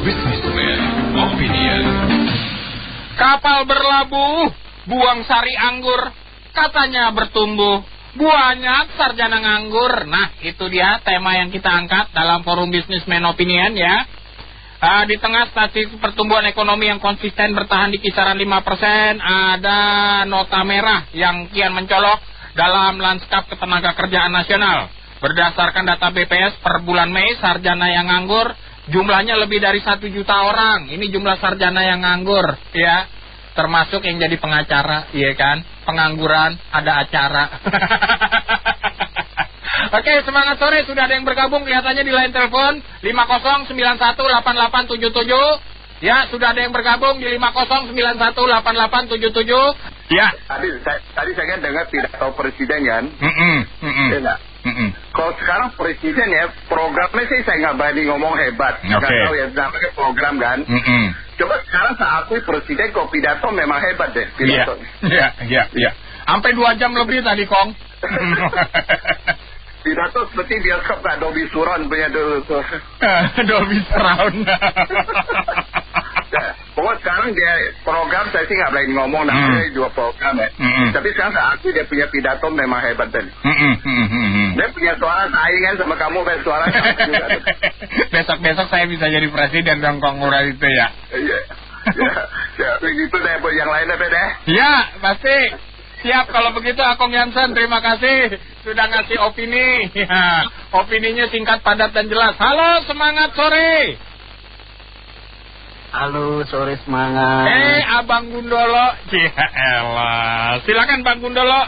Businessman Opinion. Kapal berlabuh, buang sari anggur, katanya bertumbuh. Buahnya sarjana nganggur. Nah, itu dia tema yang kita angkat dalam forum Businessman Opinion ya. Di tengah statistik pertumbuhan ekonomi yang konsisten bertahan di kisaran 5%, ada nota merah yang kian mencolok dalam lanskap ketenaga kerjaan nasional. Berdasarkan data BPS per bulan Mei, sarjana yang nganggur jumlahnya lebih dari 1 juta orang. Ini jumlah sarjana yang nganggur ya. Termasuk yang jadi pengacara, iya kan? Pengangguran, ada acara. Oke, semangat sore. Sudah ada yang bergabung kelihatannya di line telepon 50918877. Ya, sudah ada yang bergabung di 50918877. Ya. Tadi saya kan dengar pidato presiden kan? Ya, kalau sekarang presiden ya, programnya sih saya nggak berani ngomong hebat. Nggak tahu ya, namanya program kan? Coba sekarang saya akui presiden kok pidato memang hebat deh. Iya. Sampai 2 jam lebih tadi, Kong. Pidato seperti bioskop nggak Dolby Surround punya dulu tuh. Dolby Surround. Pokoknya sekarang dia program saya sih nggak berani ngomong namanya 2 program ya. Tapi sekarang saya akui dia punya pidato memang hebat deh. Dia punya suara saingan sama kamu, suara kamu juga. Besok saya bisa jadi presiden dong, Kong Murad itu ya. Iya. Ya, begitu deh buat yang lain deh. Ya, pasti. Siap kalau begitu, Akong Yansen, terima kasih sudah ngasih opini. Ya, opininya singkat, padat, dan jelas. Halo, semangat sore. Halo, sore semangat. Abang Gundolo. Cialah. Silakan Bang Gundolo.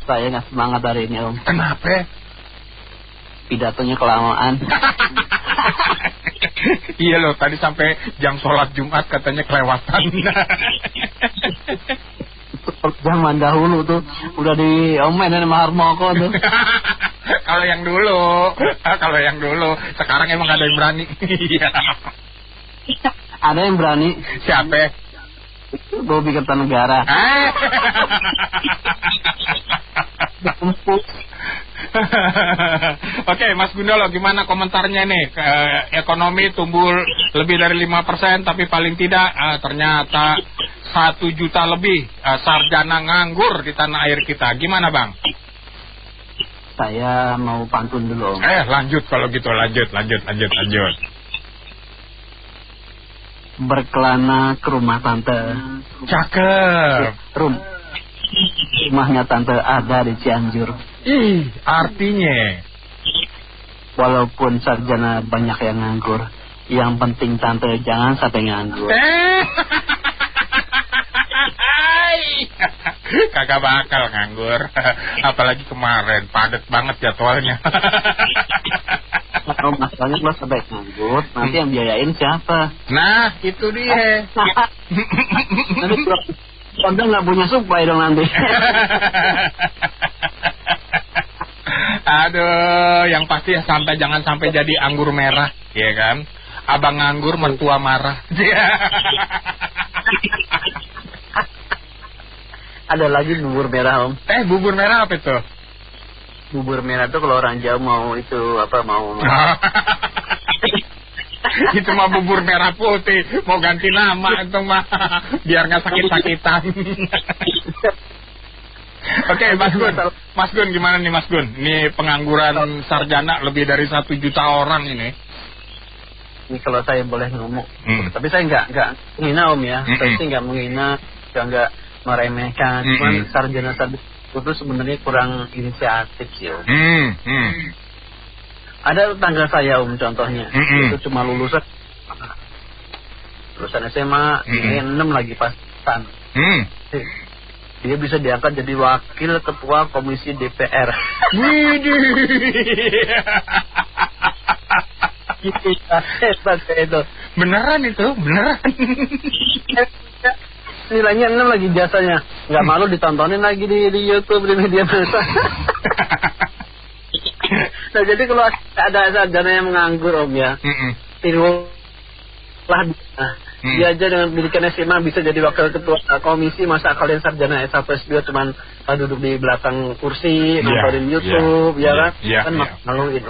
Saya nggak semangat hari ini, Om. Kenapa? Pidatonya kelamaan. Iya loh, tadi sampai jam sholat Jumat katanya kelewatan. Zaman dahulu tuh udah diomelin sama Harmoko tuh. Kalau yang dulu, sekarang emang ada yang berani. Ada yang berani. Siapa? Bobi Kertanegara. Oke, Mas Gundolo, gimana komentarnya nih? Ekonomi tumbuh lebih dari 5%, tapi paling tidak ternyata 1 juta lebih sarjana nganggur di tanah air kita. Gimana, Bang? Saya mau pantun dulu, Om. Lanjut kalau gitu, lanjut. Berkelana ke rumah tante. Cakep. Rumahnya tante ada di Cianjur. Artinya walaupun sarjana banyak yang nganggur, yang penting tante jangan sampai nganggur. Kagak bakal nganggur. Apalagi kemarin padat banget jadwalnya. Kalau masalahnya kalau sampai nganggur, nanti yang biayain siapa? Nah, itu dia. Nanti Anda nggak punya suplai dong nanti. Aduh, yang pasti jangan sampai jadi anggur merah, ya kan? Abang nganggur, mertua marah. Ada lagi bubur merah, Om. Bubur merah apa itu? Bubur merah tuh kalau orang Jawa mau itu mah bubur merah putih, mau ganti nama itu mah biar nggak sakit-sakitan. Oke, Mas Gun gimana nih Mas Gun? Ini pengangguran sarjana lebih dari 1 juta orang ini. Ini kalau saya boleh ngomong, tapi saya nggak menghina, Om ya. Saya sih nggak menghina, nggak meremehkan. Cuman sarjana itu sebenarnya kurang inisiatif sih, Om. Ada tetangga saya, Om, contohnya. Itu cuma lulusan SMA, ini 6 lagi pasan. Dia bisa diangkat jadi wakil ketua komisi DPR. Itu. Beneran itu, beneran. Nilainya 6 lagi jasanya. Nggak malu ditontonin lagi di YouTube, di media massa. Nah, jadi kalau ada sarjana yang menganggur, Om ya, tirulah Dia aja dengan pendidikan SMA bisa jadi wakil ketua komisi, masa kalian sarjana S1 S2 cuman duduk di belakang kursi, nontonin YouTube, kan maluin.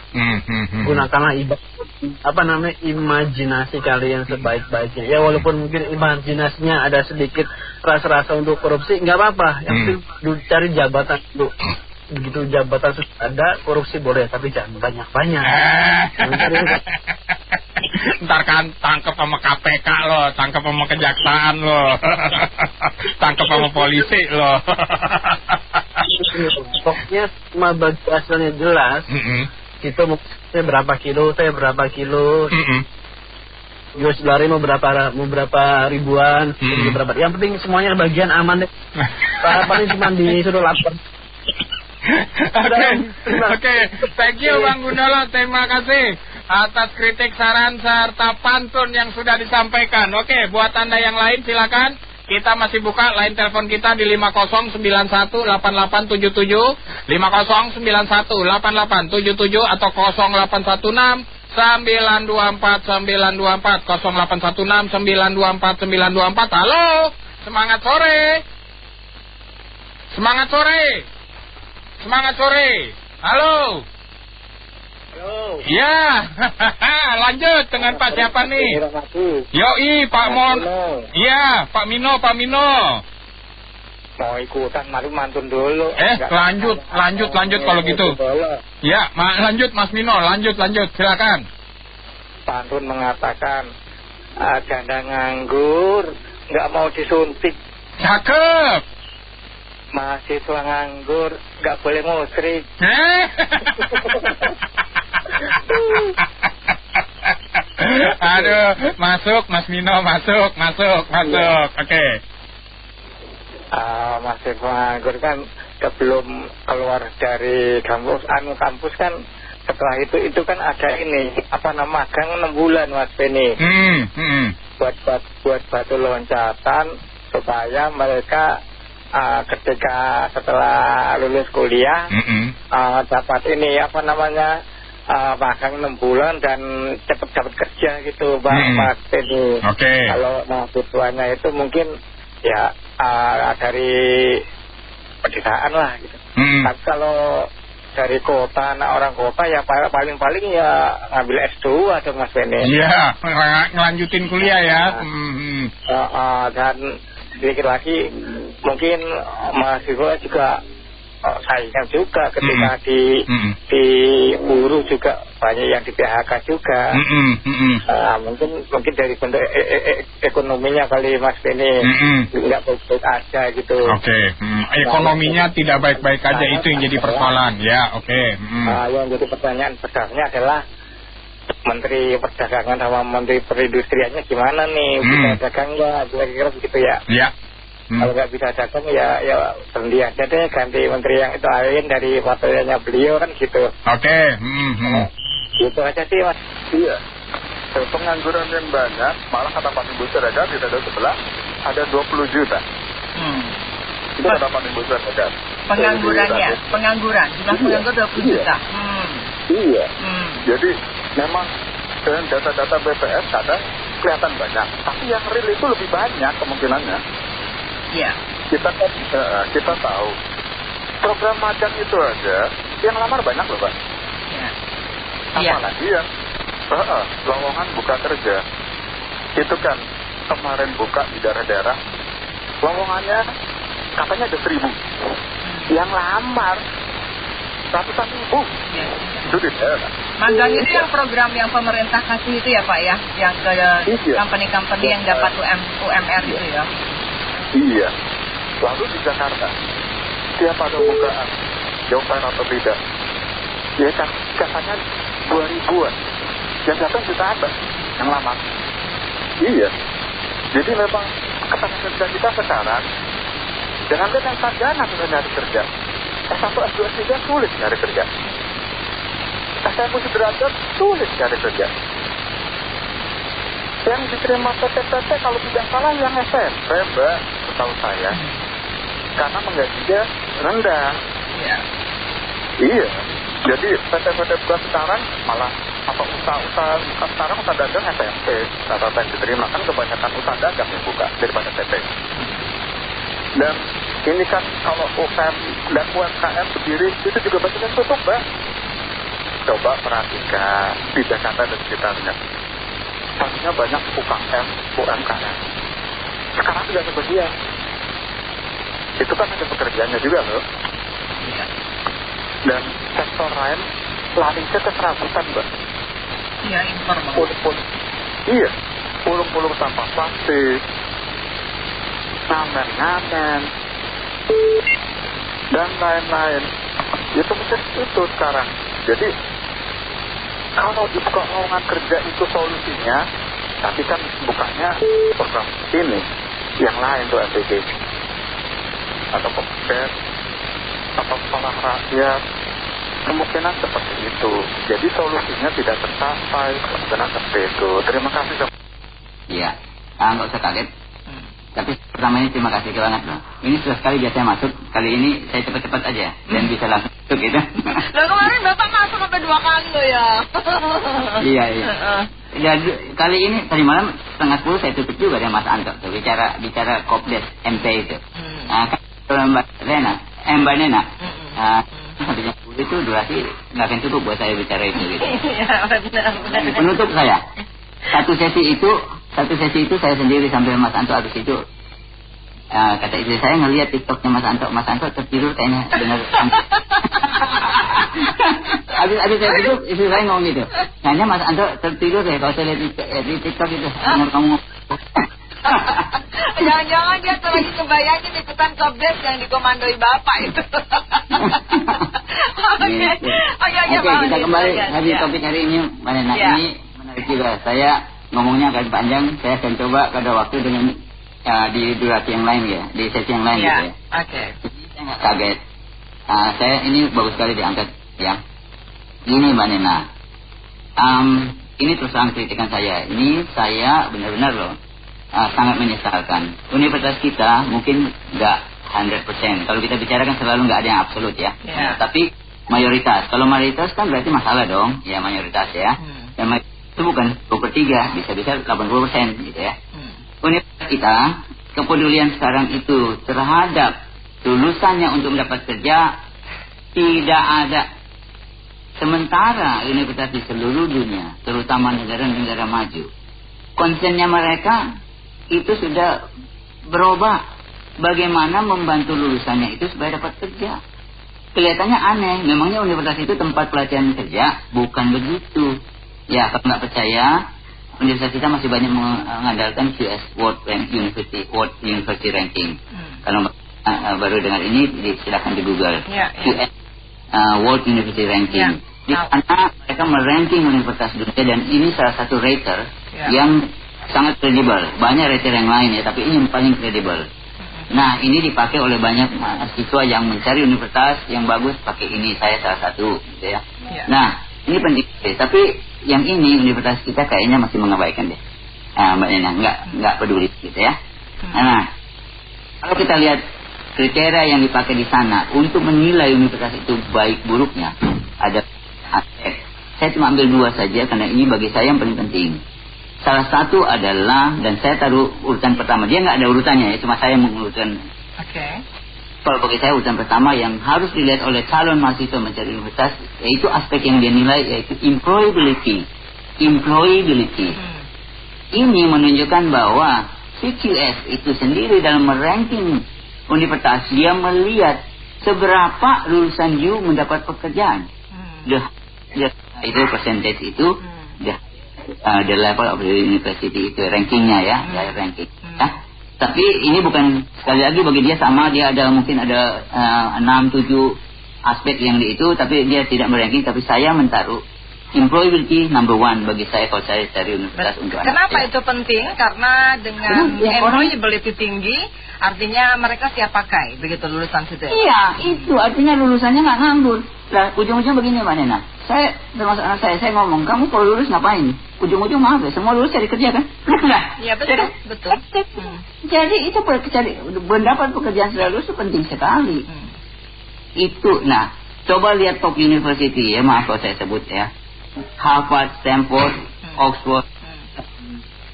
Gunakanlah imajinasi kalian sebaik-baiknya. Ya walaupun mungkin imajinasinya ada sedikit rasa-rasa untuk korupsi, nggak apa-apa. Yang penting cari jabatan dulu. Begitu jabatan sudah ada, korupsi boleh, tapi jangan banyak-banyak. Ntar kan tangkap sama KPK lo, tangkap sama kejaksaan lo, tangkap sama polisi lo. Pokoknya cuma bagi hasilnya jelas. Kita mau berapa kilo, saya berapa kilo. Gus lari mau berapa ribuan, berapa. Yang penting semuanya bagian aman deh. Paling cuma disuruh lapor. Oke, thank you Bang Gundolo, terima kasih atas kritik, saran, serta pantun yang sudah disampaikan. Oke, buat Anda yang lain silakan. Kita masih buka line telepon kita di 50918877, 50918877 atau 0816 924 924, 0816 924 924. Halo, semangat sore. Semangat sore. Semangat sore. Halo. Halo. Ya. Lanjut dengan Pak siapa nih? Yoi, Pak Mon. Iya, Pak Mino. Mau ikutan, mari mantun dulu. Lanjut kalau gitu. Ya, lanjut Mas Mino, lanjut, silakan. Pantun mengatakan, janda nganggur, nggak mau disuntik. Cakep. Mahasiswa nganggur, nggak boleh musrik. Aduh, masuk Mas Mino, masuk. Oke. Mahasiswa nganggur kan sebelum keluar dari kampus kan, setelah itu kan ada ini magang 6 bulan Mas Beni. Buat batu loncatan supaya mereka ketika setelah lulus kuliah dapat ini magang 6 bulan dan cepat dapat kerja gitu Mas Beni. Kalau mahasiswanya itu mungkin ya dari pedesaan lah gitu. Tapi kalau dari kota, orang kota ya paling ya ngambil S2 atau Mas Beni. Iya, ngelanjutin kuliah ya. Dan sedikit lagi mungkin mahasiswa juga saingan juga ketika di buruh juga banyak yang di PHK juga. Mungkin dari bentuk ekonominya kali Mas Beni nggak baik-baik aja gitu. Ekonominya tidak baik-baik aja, itu yang jadi persoalan ya. Yang jadi pertanyaan besarnya adalah Menteri Perdagangan sama Menteri Perindustriannya gimana nih, bisa dagang nggak, kira-kira begitu ya. Kalau nggak bisa dagang ya berhenti aja deh, ganti menteri yang itu lain dari partainya beliau kan gitu. Gitu aja sih Mas. Iya. Pengangguran yang banyak, malah kata Pak Ibu Seragam di dada sebelah ada 20 juta. Itu kata Pak Ibu Seragam. Penganggurannya, jumlah penganggur 20 juta. Iya. Jadi memang dengan data-data BPS kadang kelihatan banyak, tapi yang real itu lebih banyak kemungkinannya. Iya. Kita tahu program magang itu aja yang lamar banyak loh Pak. Apalagi yang lowongan buka kerja itu kan kemarin buka di daerah-daerah, lowongannya katanya ada 1.000, yang lamar ratusan ribu. Itu di daerah. Magang itu yang program yang pemerintah kasih itu ya Pak ya, yang ke company-company yang dapat UMR itu ya. Iya. Lalu di Jakarta, tiap ada bukaan, jauh atau tidak, ya kan katanya 2.000-an, yang datang jutaan yang lama. Iya. Jadi memang ketenaga kerja kita sekarang, jangan lihat yang sarjana sudah nyari kerja, S1, S2, S3 sulit nyari kerja, SMU sederajat sulit nyari kerja. Yang diterima PT kalau tidak salah yang SMP Mbak, setahu saya, karena menggajinya rendah. Iya. Jadi PT sekarang malah usaha sekarang usaha dagang SMP rata-rata yang diterima kan kebanyakan usaha dagang yang buka daripada PT. Dan ini kan kalau UMKM dan UMKM berdiri itu juga banyak yang tutup, Mbak. Coba perhatikan di Jakarta dan sekitarnya. Pastinya banyak UMKM. Sekarang sudah sebagian. Itu kan ada pekerjaannya juga loh. Dan sektor lain larinya ke serabutan, Mbak. Iya, informal. Iya, pulung-pulung sampah plastik, ngamen, dan lain-lain. Itu mungkin itu sekarang. Jadi, kalau dibuka lowongan kerja itu solusinya, tapi kan bukanya program ini, yang lain tuh MPG, atau Kopdes, atau sekolah rakyat, kemungkinan seperti itu. Jadi solusinya tidak tercapai, kemungkinan seperti itu. Terima kasih. Iya, nggak usah kaget. Tapi pertama ini terima kasih banget loh. Ini sudah sekali biasa masuk, kali ini saya cepat-cepat aja dan bisa langsung masuk gitu. Loh kemarin Bapak masuk sampai 2 kali loh ya. Iya. Dan kali ini tadi malam 9:30 saya tutup juga dengan Mas Anto tuh bicara Kopdes MP itu. Kalau Mbak Nena, habisnya itu durasi nggak akan cukup buat saya bicara itu gitu. Iya benar. Penutup saya. Satu sesi itu saya sendiri sambil Mas Anto habis itu kata istri saya ngelihat TikToknya Mas Anto tertidur kayaknya dengar. Habis saya duduk istri saya ngomong gitu. Kayaknya Mas Anto tertidur deh kalau saya lihat di TikTok itu. Benar kamu. Jangan-jangan dia tuh lagi kebayangin ikutan Kopdes yang dikomandoi Bapak itu. Oke, kita kembali habis topik hari ini. Nah, ini menarik juga. Saya ngomongnya akan panjang. Saya akan coba pada waktu dengan di durasi yang lain ya, di sesi yang lain gitu ya. Oke. Saya nggak kaget. Saya ini bagus sekali diangkat ya. Ini Mbak Nena. Ini terus terang kritikan saya. Ini saya benar-benar loh sangat menyesalkan. Universitas kita mungkin nggak 100%. Kalau kita bicarakan selalu nggak ada yang absolut ya. Tapi mayoritas. Kalau mayoritas kan berarti masalah dong. Ya mayoritas ya. Dan mayoritas itu bukan 2/3, bisa-bisa 80% gitu ya. Universitas kita, kepedulian sekarang itu terhadap lulusannya untuk mendapat kerja tidak ada. Sementara universitas di seluruh dunia, terutama negara-negara maju, konsennya mereka itu sudah berubah. Bagaimana membantu lulusannya itu supaya dapat kerja. Kelihatannya aneh, memangnya universitas itu tempat pelatihan kerja? Bukan begitu. Ya, kalau nggak percaya, universitas kita masih banyak mengandalkan QS World University Ranking. Kalau baru dengar ini, silakan di Google. QS World University Ranking. Di sana mereka meranking universitas dunia dan ini salah satu rater yang sangat kredibel. Banyak rater yang lain ya, tapi ini yang paling kredibel. Nah, ini dipakai oleh banyak mahasiswa yang mencari universitas yang bagus, pakai ini, saya salah satu gitu ya. Nah, ini penting. Tapi yang ini universitas kita kayaknya masih mengabaikan deh. Mbak Nena, nggak peduli gitu ya. Nah, kalau kita lihat kriteria yang dipakai di sana untuk menilai universitas itu baik buruknya, ada aspek. Saya cuma ambil 2 saja karena ini bagi saya yang paling penting. Salah satu adalah, dan saya taruh urutan pertama, dia nggak ada urutannya ya, cuma saya mengurutkan. Kalau bagi saya urutan pertama yang harus dilihat oleh calon mahasiswa mencari universitas, yaitu aspek yang dia nilai, yaitu employability. Ini menunjukkan bahwa CQS itu sendiri dalam meranking universitas, dia melihat seberapa lulusan you mendapat pekerjaan. Itu percentage itu, the level of the university itu rankingnya ya, ranking. Tapi ini bukan, sekali lagi bagi dia sama, dia mungkin ada 6-7 aspek yang di itu, tapi dia tidak meranking. Tapi saya menaruh employability number 1 bagi saya kalau saya cari universitas untuk anak. Kenapa itu penting? Karena dengan employability tinggi, artinya mereka siap pakai, begitu lulusan situ. Iya, itu artinya lulusannya nggak nganggur. Lah, ujung-ujung begini Mbak Nena. Saya termasuk anak saya ngomong, kamu kalau lulus ngapain? Ujung-ujung maaf ya, semua lulus cari kerja kan? Iya betul. Jadi itu mendapat pekerjaan setelah lulus itu penting sekali. Itu, nah, coba lihat top university ya, maaf kalau saya sebut ya. Harvard, Stanford, Oxford,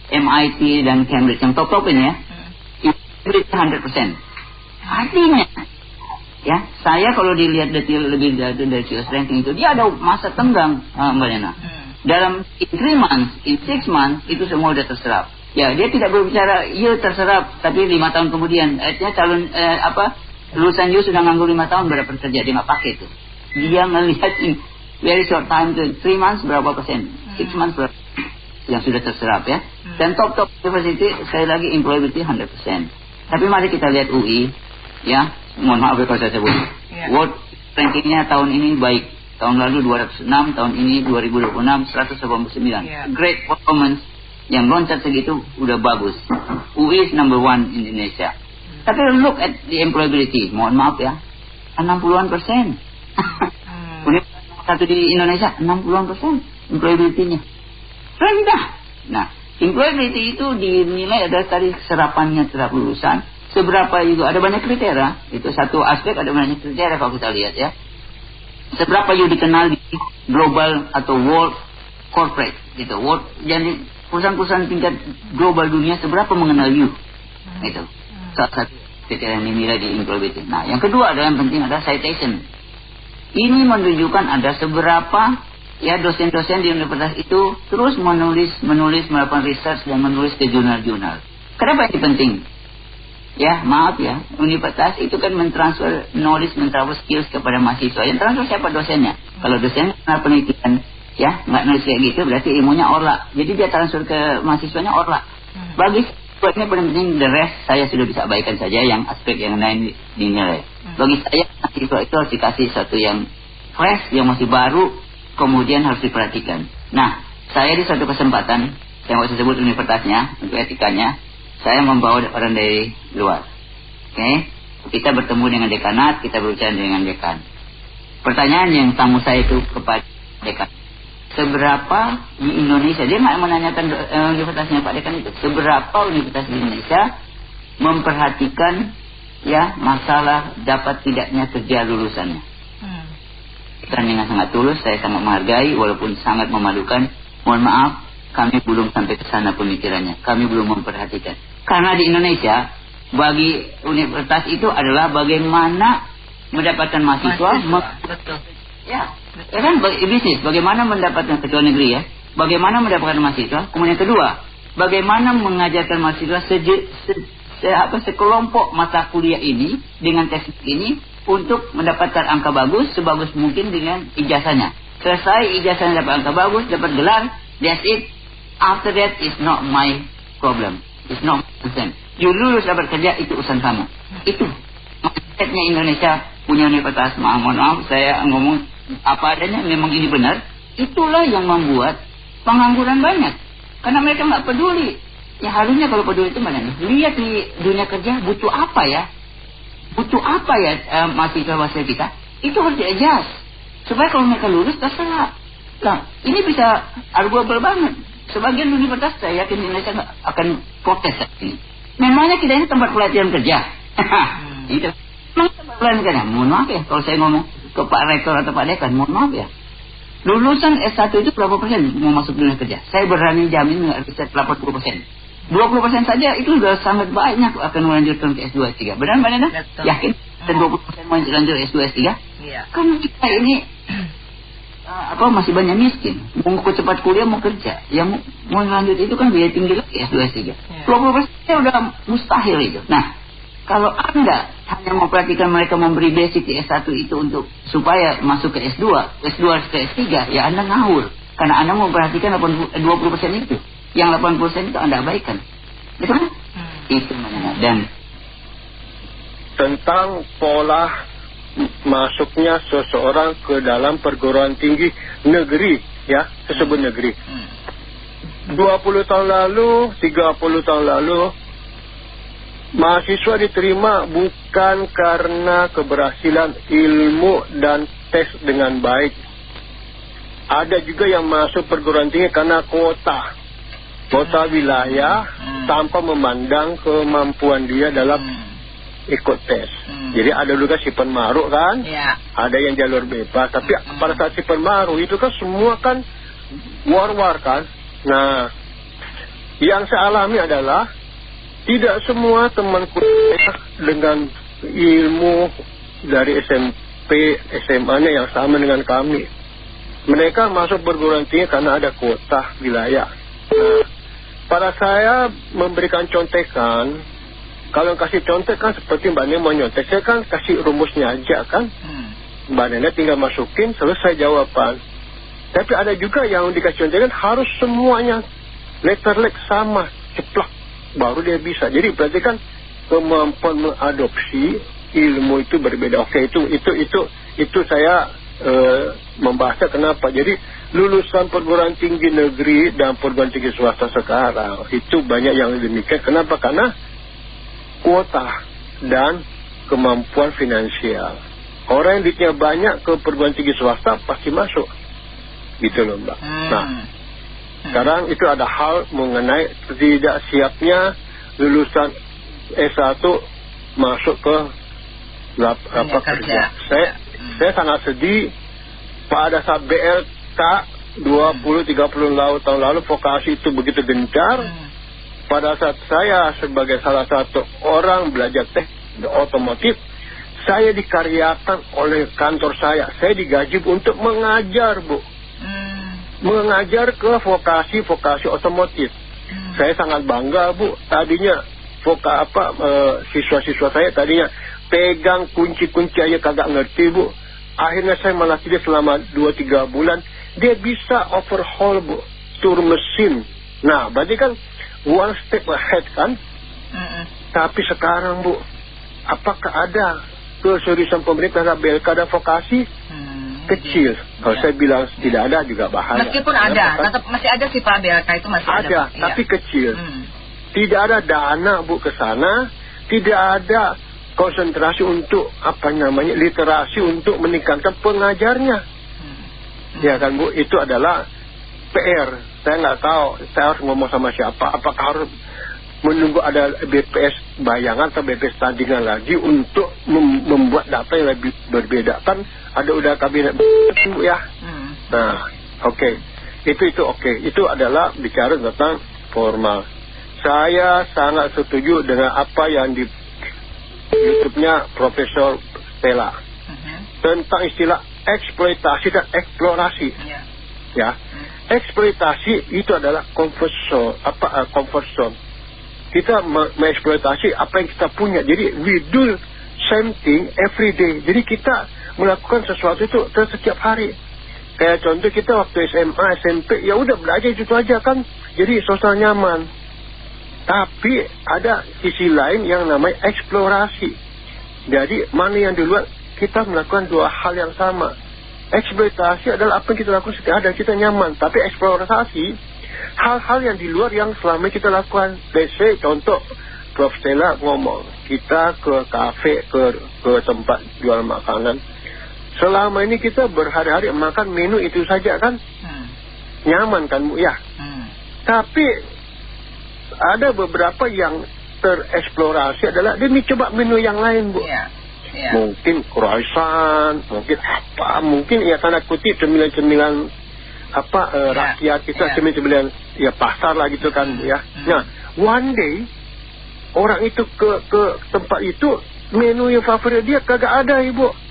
MIT dan Cambridge yang top ini ya, itu 100%. Artinya, ya saya kalau dilihat lebih dari QS ranking itu, dia ada masa tenggang, Mbak Nena. Dalam 3 months, 6 months itu semua udah terserap. Ya, dia tidak berbicara, terserap, tapi 5 tahun kemudian, artinya calon lulusan you sudah nganggur 5 tahun berapa kerja, dia nggak pakai itu. Dia melihat very short time to 3 months berapa persen, 6 months berapa yang sudah terserap ya. Dan top university sekali lagi employability 100%. Tapi mari kita lihat UI ya, mohon maaf kalau saya sebut. World rankingnya tahun ini baik. Tahun lalu 206, tahun ini 2026 189. Great performance, yang loncat segitu udah bagus. UI is number 1 in Indonesia. Tapi look at the employability, mohon maaf ya, 60-an%. Universitas satu di Indonesia 60-an% employability-nya. Rendah. Nah, employability itu dinilai ada tadi serapannya terhadap lulusan. Seberapa itu ada banyak kriteria. Itu satu aspek, ada banyak kriteria kalau kita lihat ya. Seberapa you dikenal di global atau world corporate gitu. World, jadi perusahaan-perusahaan tingkat global dunia seberapa mengenal you. Itu. Salah satu kriteria yang dinilai di employability. Nah, yang kedua adalah yang penting adalah citation. Ini menunjukkan ada seberapa ya dosen-dosen di universitas itu terus menulis, melakukan research dan menulis ke jurnal-jurnal. Kenapa ini penting? Ya, maaf ya, universitas itu kan mentransfer knowledge, mentransfer skills kepada mahasiswa. Yang transfer siapa dosennya? Kalau dosennya penelitian, ya, nggak nulis kayak gitu, berarti ilmunya orla. Jadi dia transfer ke mahasiswanya orla. Bagi buatnya paling penting, the rest saya sudah bisa abaikan saja yang aspek yang lain dinilai. Bagi saya, mahasiswa itu harus dikasih satu yang fresh, yang masih baru, kemudian harus diperhatikan. Nah, saya di suatu kesempatan, saya nggak usah sebut universitasnya, untuk etikanya, saya membawa orang dari luar. Oke? Kita bertemu dengan dekanat, kita berbicara dengan dekan. Pertanyaan yang tamu saya itu kepada dekan, seberapa di Indonesia, dia nggak menanyakan universitasnya Pak Dekan itu, seberapa universitas di Indonesia memperhatikan ya masalah dapat tidaknya kerja lulusannya. Dan dengan sangat tulus, saya sangat menghargai, walaupun sangat memalukan. Mohon maaf, kami belum sampai ke sana pemikirannya. Kami belum memperhatikan. Karena di Indonesia, bagi universitas itu adalah bagaimana mendapatkan mahasiswa. Betul. Ya kan bisnis. Bagaimana mendapatkan ketua negeri ya. Bagaimana mendapatkan mahasiswa. Kemudian kedua, bagaimana mengajarkan mahasiswa sekelompok mata kuliah ini dengan teknik ini untuk mendapatkan angka bagus sebagus mungkin dengan ijazahnya. Selesai ijazahnya dapat angka bagus, dapat gelar, that's it. After that is not my problem. It's not my concern. You lulus dapat kerja, itu urusan kamu. Itu mindsetnya Indonesia punya universitas. Mohon maaf, saya ngomong apa adanya, memang ini benar. Itulah yang membuat pengangguran banyak. Karena mereka nggak peduli. Ya harusnya kalau peduli itu mana nih? Lihat di dunia kerja butuh apa ya? Butuh apa ya mahasiswa kita? Itu harus di-adjust. Supaya kalau mereka lulus, terserah. Nah, ini bisa arguable banget. Sebagian universitas saya yakin Indonesia akan protes ini. Memangnya kita ini tempat pelatihan kerja. Itu. Memang tempat pelatihan kerja. Mohon maaf ya, kalau saya ngomong ke Pak Rektor atau Pak Dekan, mohon maaf ya. Lulusan S1 itu berapa persen mau masuk dunia kerja? Saya berani jamin nggak bisa 80%. 20% saja itu sudah sangat banyak akan melanjutkan ke S2, S3. Benar Mbak Nena? Yakin? Dan 20% mau lanjut S2, S3? Iya. Karena kita ini masih banyak miskin. Mau cepat kuliah, mau kerja. Yang mau lanjut itu kan biaya tinggi lagi S2, S3. 20% udah mustahil itu. Nah, kalau Anda hanya memperhatikan mereka memberi basic di S1 itu untuk supaya masuk ke S2 ke S3, ya Anda ngawur. Karena Anda memperhatikan 20% itu. Yang 80% itu Anda abaikan. Betul kan? Itu mana. Dan tentang pola masuknya seseorang ke dalam perguruan tinggi negeri, ya, tersebut negeri. 20 tahun lalu, 30 tahun lalu, mahasiswa diterima bukan karena keberhasilan ilmu dan tes dengan baik. Ada juga yang masuk perguruan tinggi karena kuota wilayah tanpa memandang kemampuan dia dalam ikut tes. Jadi ada juga si penmaru kan, ada yang jalur bebas. Tapi pada saat si penmaru itu kan semua kan war kan. Nah, yang saya alami adalah tidak semua temanku dengan ilmu dari SMP, SMA-nya yang sama dengan kami. Mereka masuk perguruan tinggi karena ada kuota wilayah. Nah, pada saya memberikan contekan, kalau kasih contekan seperti Mbak Nena mau nyontek, saya kan kasih rumusnya aja kan. Mbak Nena tinggal masukin, selesai jawaban. Tapi ada juga yang dikasih contekan harus semuanya letter sama, ceplak, baru dia bisa. Jadi berarti kan kemampuan mengadopsi ilmu itu berbeda. Oke, itu saya membahasnya kenapa. Jadi lulusan perguruan tinggi negeri dan perguruan tinggi swasta sekarang itu banyak yang demikian. Kenapa? Karena kuota dan kemampuan finansial. Orang yang duitnya banyak ke perguruan tinggi swasta pasti masuk. Gitu loh Mbak. Nah, sekarang itu ada hal mengenai tidak siapnya lulusan S1 masuk ke kerja. Saya sangat sedih pada saat BLK 20-30 tahun lalu vokasi itu begitu gencar. Pada saat saya sebagai salah satu orang belajar teknik otomotif, saya dikaryakan oleh kantor saya digaji untuk mengajar Bu. Mengajar ke vokasi otomotif. Saya sangat bangga Bu. Tadinya siswa-siswa saya tadinya pegang kunci-kunci aja kagak ngerti Bu. Akhirnya saya melatih dia selama 2-3 bulan. Dia bisa overhaul Bu, tur mesin. Nah, berarti kan one step ahead kan. Tapi sekarang Bu, apakah ada keseriusan pemerintah BLK dan vokasi? Kecil. Kalau saya bilang tidak ada juga bahaya. Meskipun ada, tetap masih ada sih Pak BLK itu masih ada. Tapi kecil. Tidak ada dana Bu ke sana, tidak ada konsentrasi untuk literasi untuk meningkatkan pengajarnya. Ya kan Bu, itu adalah PR. Saya nggak tahu, saya harus ngomong sama siapa. Apakah harus menunggu ada BPS bayangan atau BPS tandingan lagi untuk membuat data yang lebih berbeda kan? Ada udah kabinet Bu ya. Nah, oke. Itu oke. Itu adalah bicara tentang formal. Saya sangat setuju dengan apa yang di YouTube-nya Profesor Stella tentang istilah eksploitasi dan eksplorasi. Ya. Eksploitasi itu adalah comfort zone. Kita mengeksploitasi apa yang kita punya. Jadi we do same thing every day. Jadi kita melakukan sesuatu itu setiap hari. Kayak contoh kita waktu SMA, SMP, ya udah belajar itu aja kan. Jadi sosial nyaman. Tapi ada sisi lain yang namanya eksplorasi. Jadi mana yang di luar kita melakukan dua hal yang sama. Eksploitasi adalah apa yang kita lakukan setiap hari, kita nyaman. Tapi eksplorasi hal-hal yang di luar yang selama kita lakukan. Let's say contoh Prof Stella ngomong, kita ke kafe, ke tempat jual makanan. Selama ini kita berhari-hari makan menu itu saja kan. Nyaman kan Bu ya. Tapi ada beberapa yang tereksplorasi adalah dia coba menu yang lain Bu. Mungkin croissant, mungkin apa, mungkin ya tanda kutip cemilan-cemilan rakyat kita, cemilan-cemilan ya pasar lah gitu kan Bu ya. Nah, one day orang itu ke tempat itu, menu yang favorit dia kagak ada Ibu.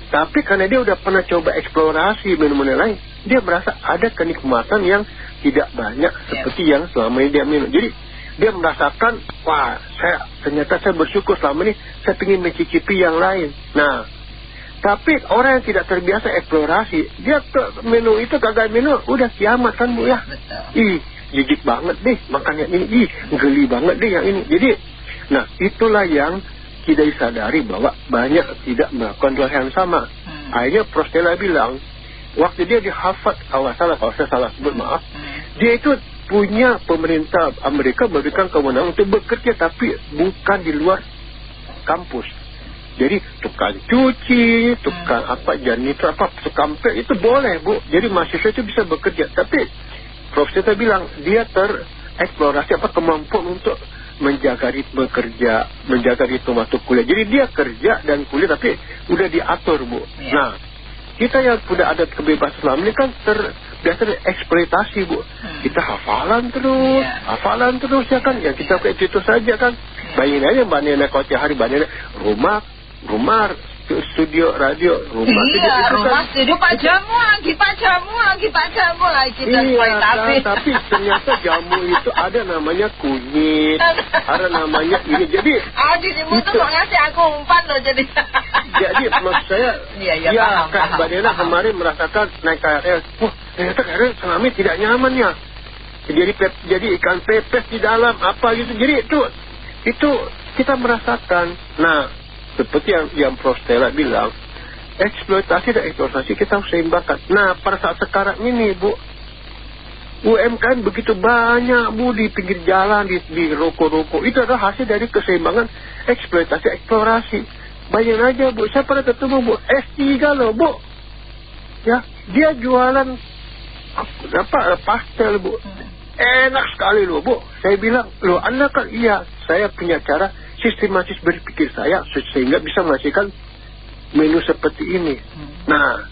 Tapi karena dia udah pernah coba eksplorasi menu-menu lain, dia merasa ada kenikmatan yang tidak banyak seperti yang selama ini dia minum. Jadi dia merasakan, wah, ternyata saya bersyukur selama ini saya ingin mencicipi yang lain. Nah, tapi orang yang tidak terbiasa eksplorasi, dia ke menu itu kagak minum, udah kiamat kan Bu ya. Jijik banget deh makan yang ini, geli banget deh yang ini. Jadi, nah itulah yang tidak disadari bahwa banyak tidak melakukan hal yang sama. Akhirnya Prof Stella bilang, waktu dia di Harvard, kalau saya salah sebut maaf, dia itu punya pemerintah Amerika memberikan kewenangan untuk bekerja tapi bukan di luar kampus. Jadi tukang cuci, tukang janitor, tukang pel itu boleh Bu. Jadi mahasiswa itu bisa bekerja. Tapi Prof Stella bilang dia tereksplorasi kemampuan untuk menjaga ritme kerja, menjaga ritme waktu kuliah. Jadi dia kerja dan kuliah tapi udah diatur Bu. Nah, Kita yang sudah ada kebebasan selama ini kan biasa eksploitasi, Bu. Kita hafalan terus ya kan. Ya kita kayak itu saja kan. Bayangin aja Mbak Nena kalau tiap hari Mbak Nena rumah, studio radio, rumah studio Pak Jamu lagi kita eksploitasi. Tapi ternyata jamu itu ada namanya kunyit, ada namanya ini. Jadi Dimu tuh mau ngasih aku umpan loh jadi. Jadi maksud saya kan Mbak Nena kemarin merasakan naik KRL. Ternyata KRL selama ini tidak nyaman ya. Jadi ikan pepes di dalam apa gitu. Jadi itu kita merasakan. Nah, seperti yang Prof. Stella bilang, eksploitasi dan eksploitasi kita harus seimbangkan. Nah, pada saat sekarang ini, Bu, UMKM begitu banyak, Bu, di pinggir jalan, di ruko-ruko. Itu adalah hasil dari keseimbangan eksploitasi, eksplorasi. Bayangin aja, Bu, saya pernah ketemu, Bu, S3 loh, Bu. Ya, dia jualan pastel, Bu. Enak sekali loh, Bu. Saya bilang, loh, Anda kan, iya, saya punya cara sistematis berpikir saya sehingga bisa menghasilkan menu seperti ini. Nah,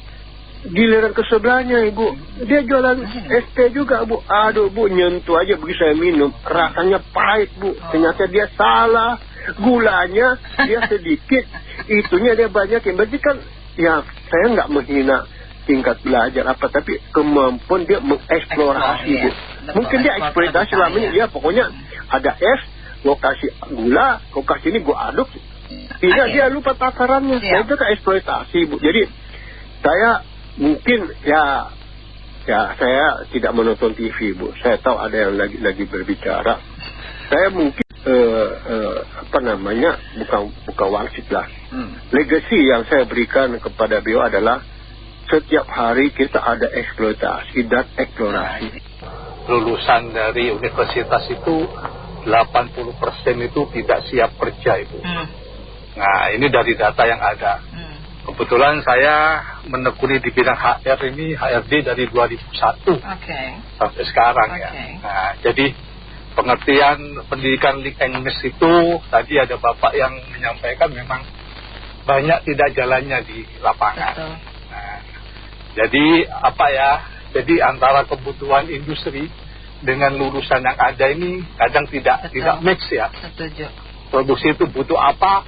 giliran ke sebelahnya, Ibu, dia jualan ST juga, Bu. Aduh, Bu, nyentuh aja begitu saya minum, rasanya pahit, Bu. Ternyata dia salah, gulanya dia sedikit, itunya dia banyak. Yang berarti kan, ya saya nggak menghina tingkat belajar apa, tapi kemampuan dia mengeksplorasi, Bu. Mungkin dia eksploitasi lamanya, ya pokoknya ada es, lokasi gula, lokasi ini gua aduk. Tidak, dia lupa takarannya. Nah, itu kan eksploitasi, Bu. Jadi saya mungkin ya saya tidak menonton TV, Bu. Saya tahu ada yang lagi berbicara. Saya mungkin bukan wangsit lah. Legacy yang saya berikan kepada beliau adalah setiap hari kita ada eksploitasi dan eksplorasi. Lulusan dari universitas itu 80% itu tidak siap kerja, Ibu. Nah, ini dari data yang ada. Kebetulan saya menekuni di bidang HR ini, HRD dari 2001 sampai sekarang ya. Nah, jadi pengertian pendidikan Learning English itu tadi ada Bapak yang menyampaikan memang banyak tidak jalannya di lapangan. Nah, jadi jadi antara kebutuhan industri dengan lulusan yang ada ini kadang tidak mix ya. Setuju. Produksi itu butuh apa,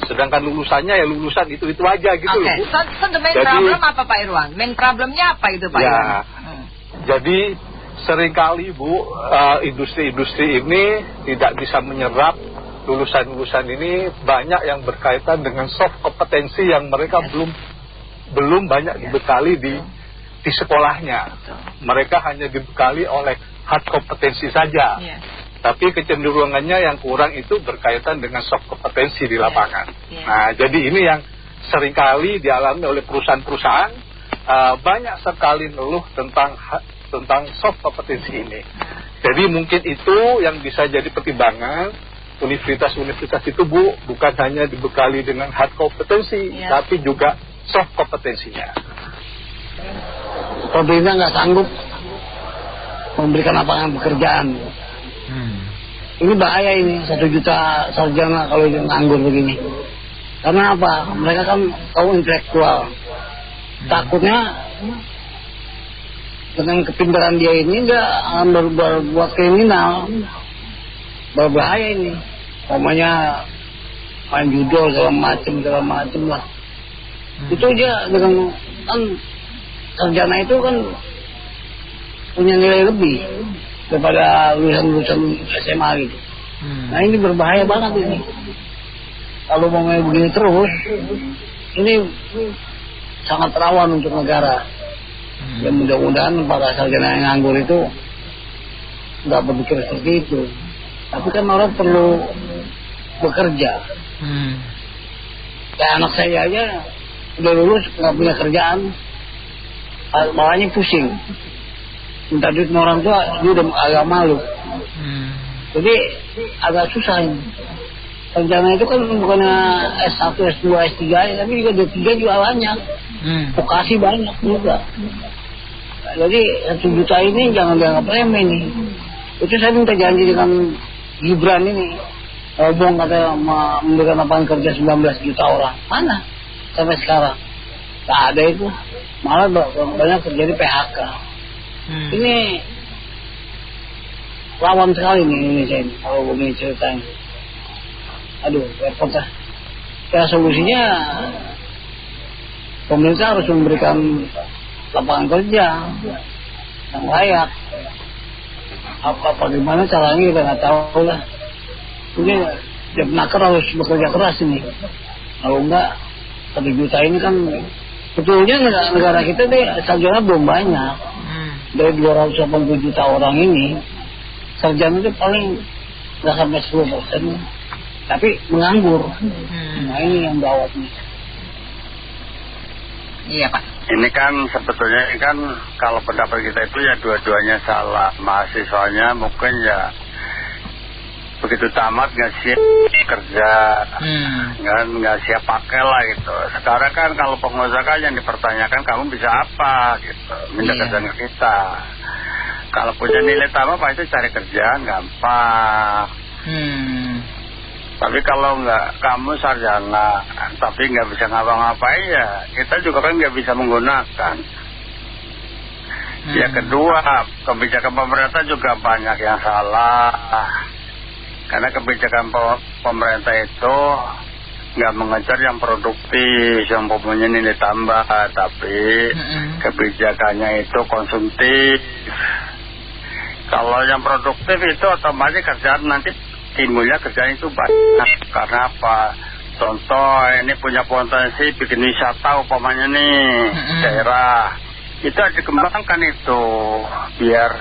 sedangkan lulusannya ya lulusan itu aja gitu loh, Bu. So the main problem apa, Pak Irwan? Main problemnya apa itu, Pak Irwan? Jadi seringkali, Bu, industri-industri ini tidak bisa menyerap lulusan-lulusan ini. Banyak yang berkaitan dengan soft kompetensi yang mereka belum banyak dibekali di sekolahnya. Mereka hanya dibekali oleh hard kompetensi saja. Tapi kecenderungannya yang kurang itu berkaitan dengan soft kompetensi di lapangan. Nah, jadi ini yang seringkali dialami oleh perusahaan-perusahaan. Banyak sekali ngeluh tentang soft kompetensi ini. Jadi mungkin itu yang bisa jadi pertimbangan. Universitas-universitas itu, Bu, bukan hanya dibekali dengan hard kompetensi, tapi juga soft kompetensinya. Pemerintah nggak sanggup memberikan lapangan pekerjaan. Ini bahaya ini, 1 juta sarjana kalau nganggur begini. Karena apa? Mereka kan kaum intelektual. Takutnya dengan kepintaran dia ini nggak akan berbuat kriminal. Berbahaya ini. Pokoknya main judo segala macam lah. Itu aja dengan kan sarjana itu kan punya nilai lebih daripada lulusan SMA gitu. Nah, ini berbahaya banget ini. Kalau mau begini terus, ini sangat rawan untuk negara. Ya mudah-mudahan para sarjana yang nganggur itu nggak berpikir seperti itu. Tapi kan orang perlu bekerja. Kayak anak saya aja udah lulus nggak punya kerjaan, bawahnya pusing. Minta duit sama orang tua, dia udah agak malu. Jadi agak susah ini. Rencana itu kan bukannya S1, S2, S3, tapi juga D3 juga banyak. Vokasi banyak juga. Jadi 1 juta ini jangan dianggap remeh nih. Itu saya minta janji dengan Gibran ini. Ngomong katanya memberikan lapangan kerja 19 juta orang. Mana sampai sekarang? Tak ada itu. Malah banyak terjadi PHK. Ini lawan sekali nih Indonesia ini kalau begini ceritanya. Aduh, repot lah. Ya solusinya pemerintah harus memberikan lapangan kerja yang layak. Bagaimana caranya kita nggak tahu lah. Ini tiap nakar harus bekerja keras ini. Kalau enggak 1 juta ini kan betulnya negara kita deh sarjana belum banyak. Dari 280 juta orang ini sarjana itu paling nggak sampai 10%, tapi menganggur. Nah ini yang gawat nih. Iya Pak. Ini kan sebetulnya kan kalau pendapat kita itu ya dua-duanya salah. Mahasiswanya mungkin ya begitu tamat nggak siap kerja, nggak siap pakai lah gitu. Sekarang kan kalau pengusaha kan yang dipertanyakan kamu bisa apa gitu, minta kerjaan ke kita. Kalau punya nilai tambah pasti cari kerjaan gampang. Tapi kalau nggak kamu sarjana tapi nggak bisa ngapa-ngapain ya kita juga kan nggak bisa menggunakan. Yang kedua, kebijakan pemerintah juga banyak yang salah. Karena kebijakan pemerintah itu nggak mengejar yang produktif, yang mempunyai nilai tambah, tapi kebijakannya itu konsumtif. Kalau yang produktif itu otomatis kerjaan nanti timbulnya kerjaan itu banyak. Karena apa? Contoh ini punya potensi bikin wisata umpamanya nih daerah itu dikembangkan itu biar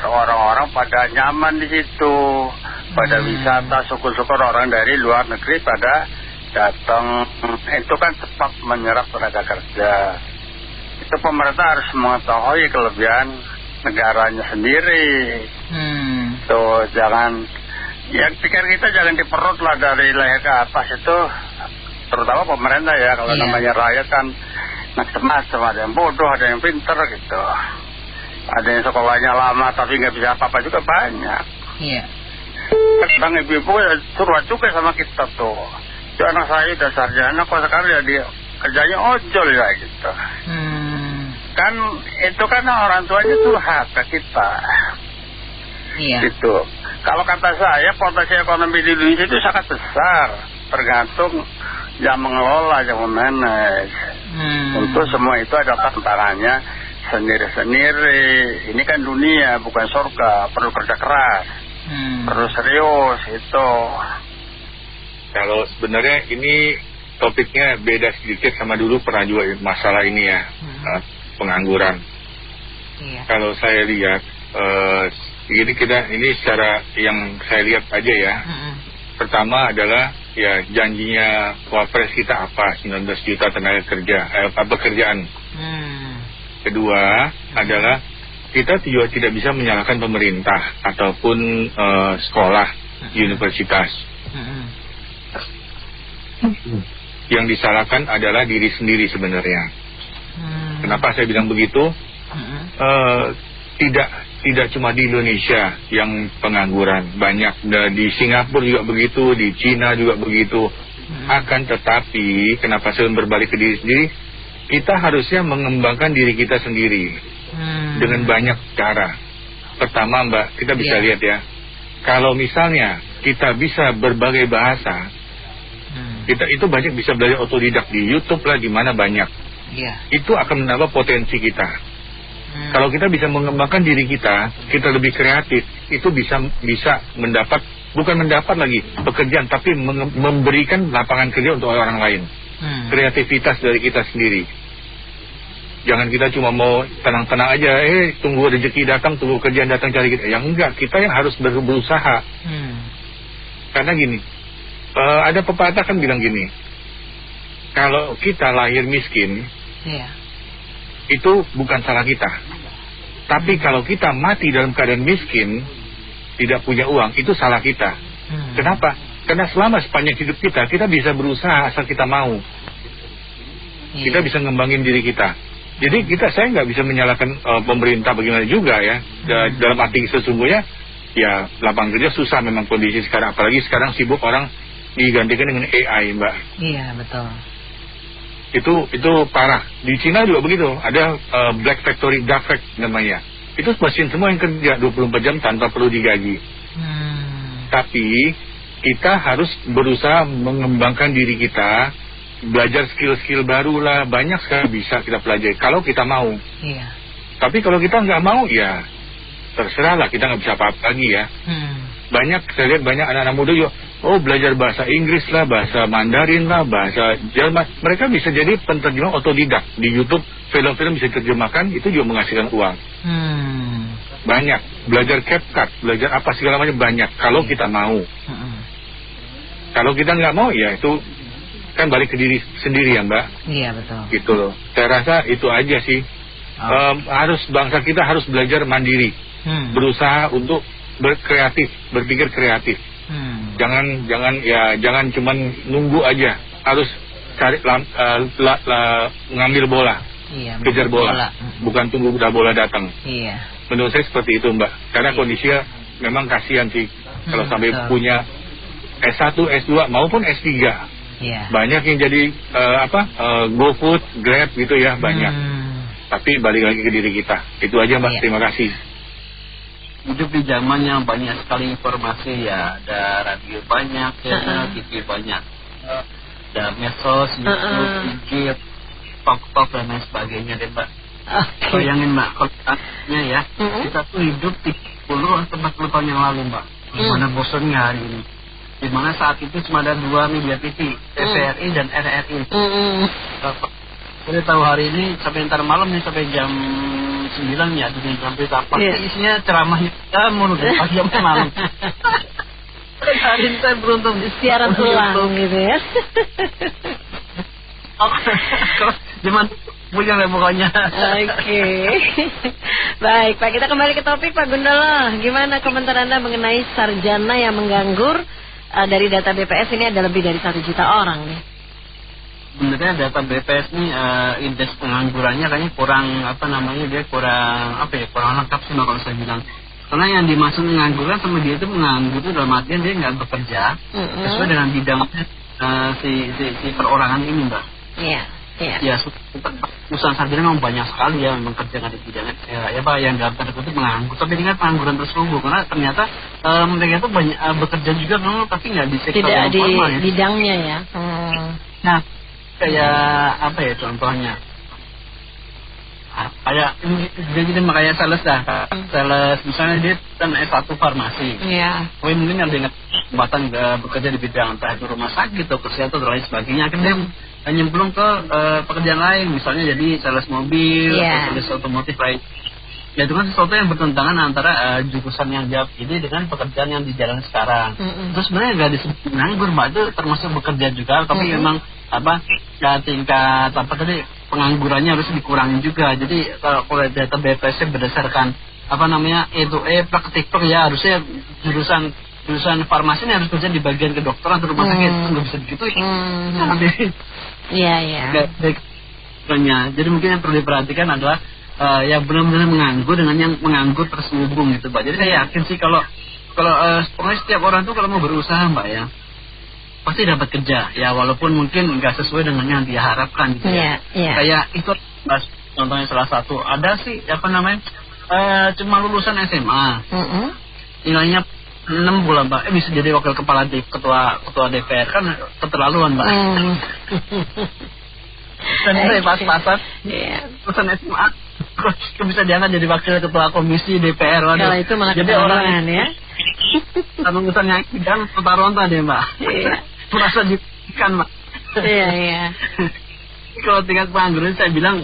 orang-orang pada nyaman di situ, pada wisata, syukur-syukur orang dari luar negeri pada datang. Itu kan cepat menyerap tenaga kerja. Itu pemerintah harus mengetahui kelebihan negaranya sendiri. Tuh jangan, yang pikir kita jangan diperut lah dari leher ke atas itu, terutama pemerintah ya. Kalau namanya rakyat kan macam-macam, ada yang bodoh, ada yang pinter gitu. Ada yang sekolahnya lama tapi nggak bisa apa-apa juga banyak. Iya. Kadang ibu-ibu ya suruh juga sama kita tuh. Itu anak saya udah sarjana kok sekarang ya dia kerjanya ojol ya gitu. Kan itu kan orang tuanya tuh hak ke kita. Iya. Gitu. Kalau kata saya potensi ekonomi di Indonesia itu sangat besar. Tergantung yang mengelola, yang memanage. Untuk semua itu ada tantangannya sendiri-sendiri. Ini kan dunia bukan surga, perlu kerja keras, perlu serius itu. Kalau sebenarnya ini topiknya beda sedikit sama dulu pernah juga masalah ini ya, pengangguran. Kalau saya lihat ini secara yang saya lihat aja ya. Pertama adalah ya janjinya Wapres kita apa 19 juta tenaga kerja, pekerjaan. Kedua adalah kita juga tidak bisa menyalahkan pemerintah ataupun sekolah, universitas. Yang disalahkan adalah diri sendiri sebenarnya. Kenapa saya bilang begitu? Tidak cuma di Indonesia yang pengangguran, banyak di Singapura juga begitu, di Cina juga begitu. Akan tetapi kenapa saya berbalik ke diri sendiri? Kita harusnya mengembangkan diri kita sendiri dengan banyak cara. Pertama Mbak, kita bisa lihat ya, kalau misalnya kita bisa berbagai bahasa, kita itu banyak bisa belajar otodidak di YouTube lah, di mana banyak. Itu akan menambah potensi kita. Kalau kita bisa mengembangkan diri kita lebih kreatif, itu bisa mendapat, bukan mendapat lagi pekerjaan, tapi memberikan lapangan kerja untuk orang lain. Kreativitas dari kita sendiri. Jangan kita cuma mau tenang-tenang aja, tunggu rezeki datang, tunggu kerjaan datang cari kita. Yang enggak, kita yang harus berusaha. Karena gini, ada pepatah kan bilang gini, kalau kita lahir miskin, itu bukan salah kita. Tapi kalau kita mati dalam keadaan miskin, tidak punya uang, itu salah kita. Kenapa? Karena selama sepanjang hidup kita bisa berusaha asal kita mau. Kita bisa ngembangin diri kita. Jadi saya nggak bisa menyalahkan pemerintah bagaimana juga ya. Dalam arti sesungguhnya, ya lapangan kerja susah memang kondisi sekarang. Apalagi sekarang sibuk orang digantikan dengan AI, Mbak. Iya, betul. Itu parah. Di Cina juga begitu. Ada black factory, dark factory namanya. Itu mesin semua yang kerja 24 jam tanpa perlu digaji. Tapi kita harus berusaha mengembangkan diri kita, belajar skill-skill baru lah. Banyak sekali bisa kita pelajari kalau kita mau. Iya. Tapi kalau kita nggak mau, ya terserah lah, kita nggak bisa apa-apa lagi ya. Banyak, saya lihat banyak anak-anak muda juga, belajar bahasa Inggris lah, bahasa Mandarin lah, bahasa Jerman. Mereka bisa jadi penterjemah otodidak. Di YouTube, film-film bisa diterjemahkan, itu juga menghasilkan uang. Banyak. Belajar CapCut, belajar apa segala macam banyak. Kalau kita mau. Kalau kita nggak mau, ya itu kan balik ke diri sendiri ya Mbak. Iya betul. Gitu loh. Saya rasa itu aja sih. Bangsa kita harus belajar mandiri. Berusaha untuk berkreatif, berpikir kreatif. Jangan cuman nunggu aja. Harus cari ngambil bola. Iya, kejar bola. Bukan tunggu udah bola datang. Iya. Menurut saya seperti itu Mbak. Karena kondisinya memang kasihan sih. Kalau sampai punya S1, S2 maupun S3. Iya. Banyak yang jadi GoFood, Grab gitu ya, banyak. Tapi balik lagi ke diri kita. Itu aja Mbak, terima kasih. Hidup di zaman yang banyak sekali informasi ya. Ada radio banyak, TV banyak. Ada medsos, YouTube, IG, TikTok dan lain sebagainya deh Mbak. Bayangin Mbak, kalau ya, kita tuh hidup 30 atau 40 tahun yang lalu Mbak. Gimana bosannya hari ini. Dimana saat itu cuma ada 2 media TV, TVRI dan RRI. Saya tahu hari ini sampai ntar malam nih, sampai jam 9 ya, dengan sampai apa? Isinya ceramahnya menurut pagi sampai malam. Hari ini saya beruntung siaran ulang gitu ya. Kalau zaman punya lah pokoknya. Oke. Baik Pak, kita kembali ke topik Pak Gundolo. Gimana komentar Anda mengenai sarjana yang menganggur? Dari data BPS ini ada lebih dari 1 juta orang nih. Sebenarnya data BPS ini indeks penganggurannya kayaknya kurang kurang lengkap sih kalau saya bilang. Karena yang dimaksud mengangguran sama dia itu menganggur itu dalam artian dia nggak bekerja sesuai dengan bidang si perorangan ini Mbak. Iya. Ya, usaha sarjana memang banyak sekali ya memang kerja di bidangnya yang dalam tanda kutip menganggur, tapi dengan pengangguran terselubung karena ternyata mereka itu banyak bekerja juga memang, tapi nggak di sektor tidak yang formal ya. Bidangnya ya. Nah, kayak contohnya kayak kayak sales sales misalnya dia kan S1 farmasi. Iya. Mungkin ada yang kesempatan bekerja di bidang entah itu rumah sakit atau kesehatan atau lain sebagainya, akhirnya nyemplung ke pekerjaan lain, misalnya jadi sales mobil atau sales otomotif lain. Ya itu kan sesuatu yang bertentangan antara jurusan yang dia pilih dengan pekerjaan yang dijalani sekarang. Terus sebenarnya nggak disebut menganggur Mbak, itu termasuk bekerja juga, tapi memang tingkat penganggurannya harus dikurangi juga. Jadi kalau data BPS berdasarkan praktik ya, harusnya jurusan farmasi ini harus kerja di bagian kedokteran atau rumah sakit, nggak bisa begitu. Iya. Jadi mungkin yang perlu diperhatikan adalah yang benar-benar menganggur dengan yang menganggur terselubung gitu Mbak. Jadi saya yakin sih kalau pokoknya setiap orang tuh kalau mau berusaha Mbak ya, pasti dapat kerja ya, walaupun mungkin nggak sesuai dengan yang dia harapkan gitu ya. Kayak itu contohnya salah satu ada sih cuma lulusan SMA, nilainya 6 bulan Mbak, bisa jadi wakil ketua DPR, kan keterlaluan Mbak. Dan saya pas-pasan lulusan SMA bisa diangkat jadi wakil ketua komisi DPR. Kalau itu malah jadi orang ya. Lulusan yang bidang Taronta deh Mbak. Merasa dikan Mbak. Iya. Kalau tingkat pengangguran saya bilang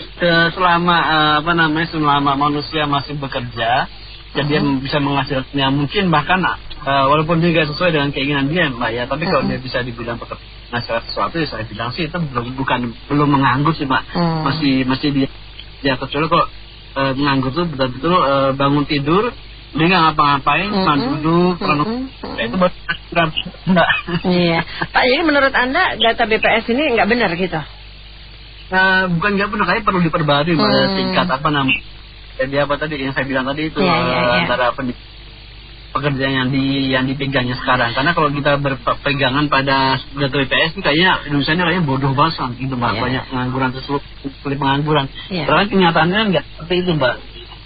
selama manusia masih bekerja, jadi dia bisa menghasilkannya, mungkin bahkan walaupun dia nggak sesuai dengan keinginan dia Mbak ya, tapi kalau dia bisa dibilang menghasilkan sesuatu ya saya bilang sih itu belum menganggur sih Mbak. Masih dia kecuali kalau menganggur tuh betul-betul bangun tidur dia nggak ngapa-ngapain, cuma duduk itu baru Mbak. Iya Pak, jadi menurut Anda data BPS ini nggak benar gitu? Bukan nggak benar, kayak perlu diperbarui tingkat jadi yang saya bilang tadi itu antara pekerjaan yang dipegangnya sekarang. Karena kalau kita berpegangan pada data BPS ini kayaknya Indonesia ini kayaknya bodoh banget gitu Mbak, banyak pengangguran tersebut, pengangguran. Padahal kenyataannya nggak seperti itu Mbak.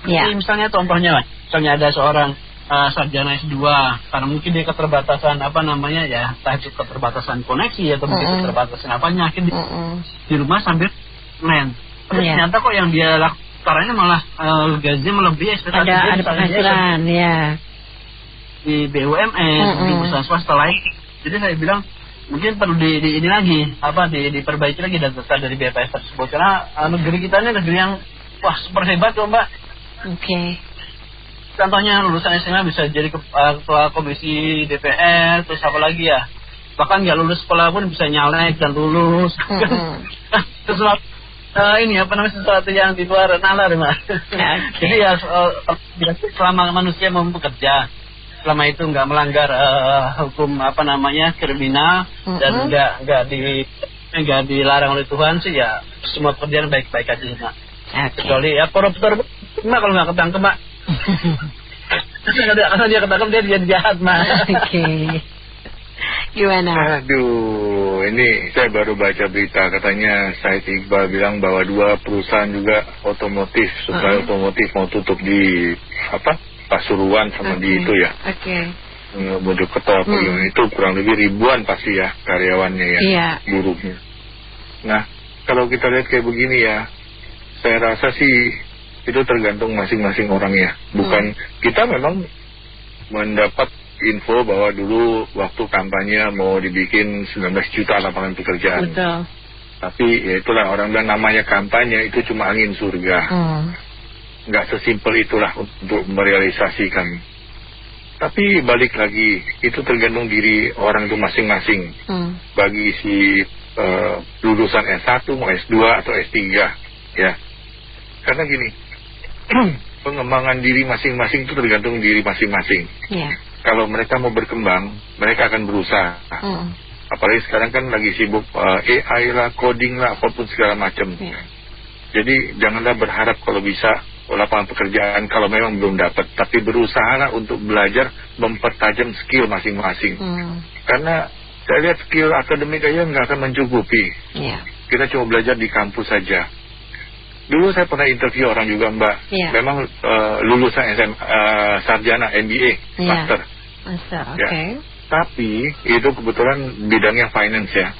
Jadi misalnya contohnya Mbak, misalnya ada seorang sarjana S2, karena mungkin dia keterbatasan entah itu keterbatasan koneksi atau mungkin keterbatasan akhirnya di rumah sambil main. Tapi ternyata kok yang dia caranya malah gajinya melebihi ekspektasi dia. Ada penghasilan di BUMN, di perusahaan swasta lain. Jadi saya bilang mungkin perlu ini lagi diperbaiki lagi data dari BPS tersebut, karena negeri kita ini negeri yang super hebat loh Mbak. Contohnya lulusan SMA bisa jadi ketua komisi DPR, terus apa lagi ya, bahkan nggak lulus sekolah pun bisa nyalek dan lulus. Sesuatu sesuatu yang di luar nalar Mbak. Jadi ya selama manusia mau bekerja, selama itu nggak melanggar hukum kriminal dan nggak dilarang oleh Tuhan sih, ya semua pekerjaan baik-baik aja Mbak. Kecuali ya koruptor Mbak, kalau nggak ketangkep Mbak. Asal dia ketangkep dia jadi jahat Mbak. Gimana? Aduh, ini saya baru baca berita, katanya Said Iqbal bilang bahwa 2 perusahaan juga otomotif, supaya otomotif mau tutup di Pasuruan sama di itu ya. Mojokerto itu kurang lebih ribuan pasti ya karyawannya ya, buruhnya. Nah, kalau kita lihat kayak begini ya, saya rasa sih itu tergantung masing-masing orang ya. Bukan kita memang mendapat info bahwa dulu waktu kampanye mau dibikin 19 juta lapangan pekerjaan. Betul. Tapi ya itulah, orang bilang namanya kampanye itu cuma angin surga. Nggak sesimpel itulah untuk merealisasikan. Tapi balik lagi, itu tergantung diri orang itu masing-masing. Bagi si lulusan S1 mau S2 atau S3 ya. Karena gini, pengembangan diri masing-masing itu tergantung diri masing-masing. Kalau mereka mau berkembang, mereka akan berusaha. Apalagi sekarang kan lagi sibuk AI lah, coding lah, apapun segala macam. Jadi janganlah berharap kalau bisa lapangan pekerjaan kalau memang belum dapat, tapi berusahalah untuk belajar mempertajam skill masing-masing. Karena saya lihat skill akademik aja nggak akan mencukupi. Kita cuma belajar di kampus saja. Dulu saya pernah interview orang juga Mbak, memang lulusan sarjana MBA, master. Tapi itu kebetulan bidangnya finance ya.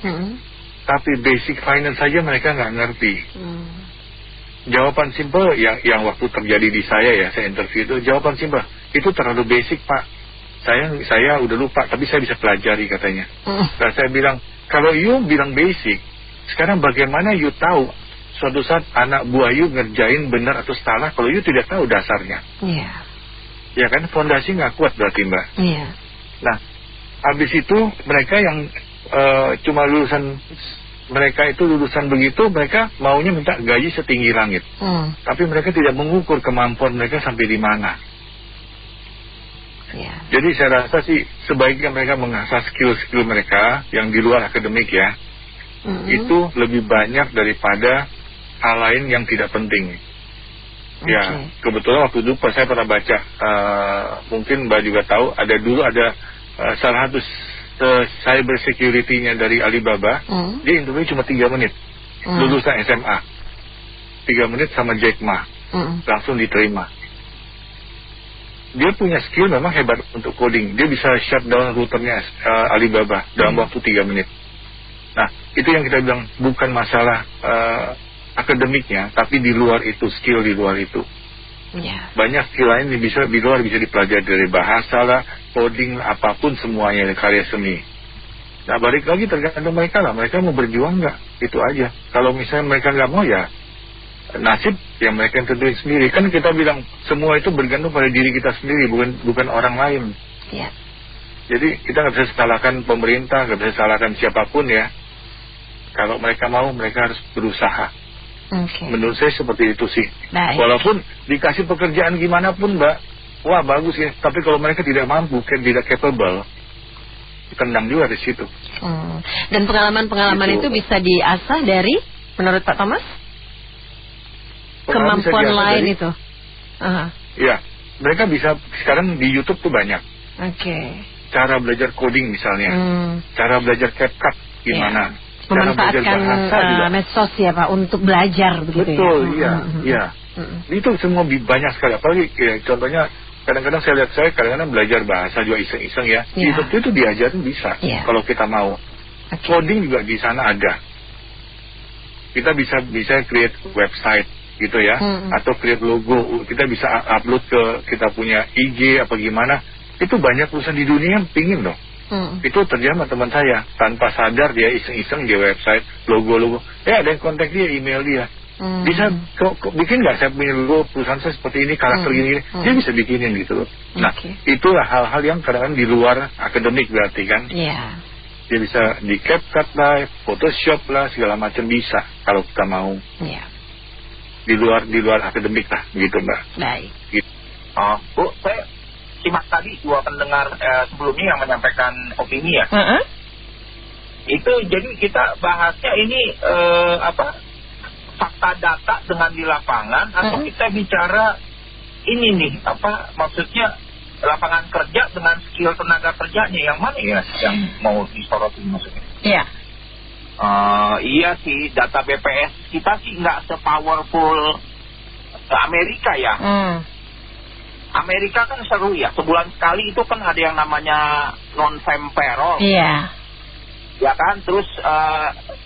Tapi basic finance saja mereka nggak ngerti. Jawaban simple yang waktu terjadi di saya interview itu, jawaban simple, itu terlalu basic Pak. Saya udah lupa, tapi saya bisa pelajari katanya. Dan saya bilang, kalau you bilang basic, sekarang bagaimana you tahu suatu saat anak buah you ngerjain benar atau salah kalau you tidak tahu dasarnya? Ya kan, fondasi nggak kuat berarti Mbak. Nah, habis itu mereka yang cuma lulusan, mereka itu lulusan begitu, mereka maunya minta gaji setinggi langit. Tapi mereka tidak mengukur kemampuan mereka sampai di mana. Jadi saya rasa sih sebaiknya mereka mengasah skill-skill mereka yang di luar akademik ya. Itu lebih banyak daripada hal lain yang tidak penting. Ya, kebetulan waktu itu saya pernah baca, mungkin Mbak juga tahu, ada salah satu cyber security-nya dari Alibaba, dia interview cuma 3 menit, lulusan SMA, 3 menit sama Jack Ma, langsung diterima. Dia punya skill memang hebat untuk coding, dia bisa shutdown routernya Alibaba dalam waktu 3 menit. Nah, itu yang kita bilang bukan masalah akademiknya, tapi di luar itu, skill di luar itu. Banyak skill lain yang bisa di luar, bisa dipelajari dari bahasa lah, coding lah, apapun semuanya, karya seni. Nah, balik lagi tergantung mereka lah, mereka mau berjuang nggak, itu aja. Kalau misalnya mereka nggak mau ya nasib yang mereka yang tentuin sendiri. Kan kita bilang semua itu bergantung pada diri kita sendiri, bukan orang lain. Jadi kita nggak bisa salahkan pemerintah, nggak bisa salahkan siapapun ya. Kalau mereka mau, mereka harus berusaha. Menurut saya seperti itu sih. Walaupun dikasih pekerjaan gimana pun Mbak, wah bagus ya, tapi kalau mereka tidak mampu, tidak capable, tendang juga di situ. Dan pengalaman-pengalaman itu bisa diasah dari, menurut Pak Thomas? Kemampuan lain dari, itu. Ya, mereka bisa sekarang di YouTube tuh banyak. Cara belajar coding misalnya, cara belajar CapCut gimana, cara belajar bahasa juga. Medsos ya Pak untuk belajar begitu. Betul, iya. Itu semua banyak sekali. Apalagi contohnya kadang-kadang saya lihat kadang-kadang belajar bahasa juga iseng-iseng ya. Itu diajarin bisa kalau kita mau. Coding juga di sana ada. Kita bisa create website gitu ya, atau create logo. Kita bisa upload ke kita punya IG apa gimana. Itu banyak perusahaan di dunia yang pingin loh. Itu terjadi sama teman saya, tanpa sadar dia iseng-iseng di website logo-logo. Ada yang kontak dia, email dia. Bisa bikin nggak saya punya logo perusahaan saya seperti ini, karakter ini. Dia bisa bikinin gitu loh. Nah, itulah hal-hal yang kadang-kadang di luar akademik berarti kan. Dia bisa di CapCut lah, Photoshop lah, segala macam bisa kalau kita mau. Di luar akademik lah, gitu Mbak. Baik. Gitu. Bu, saya simak tadi dua pendengar sebelumnya yang menyampaikan opini ya. Itu jadi kita bahasnya ini fakta data dengan di lapangan atau kita bicara ini nih maksudnya lapangan kerja dengan skill tenaga kerjanya yang mana ya yang mau disoroti maksudnya? Iya sih, data BPS kita sih nggak sepowerful Amerika ya. Amerika kan seru ya, sebulan sekali itu kan ada yang namanya non-farm payroll. Ya kan, terus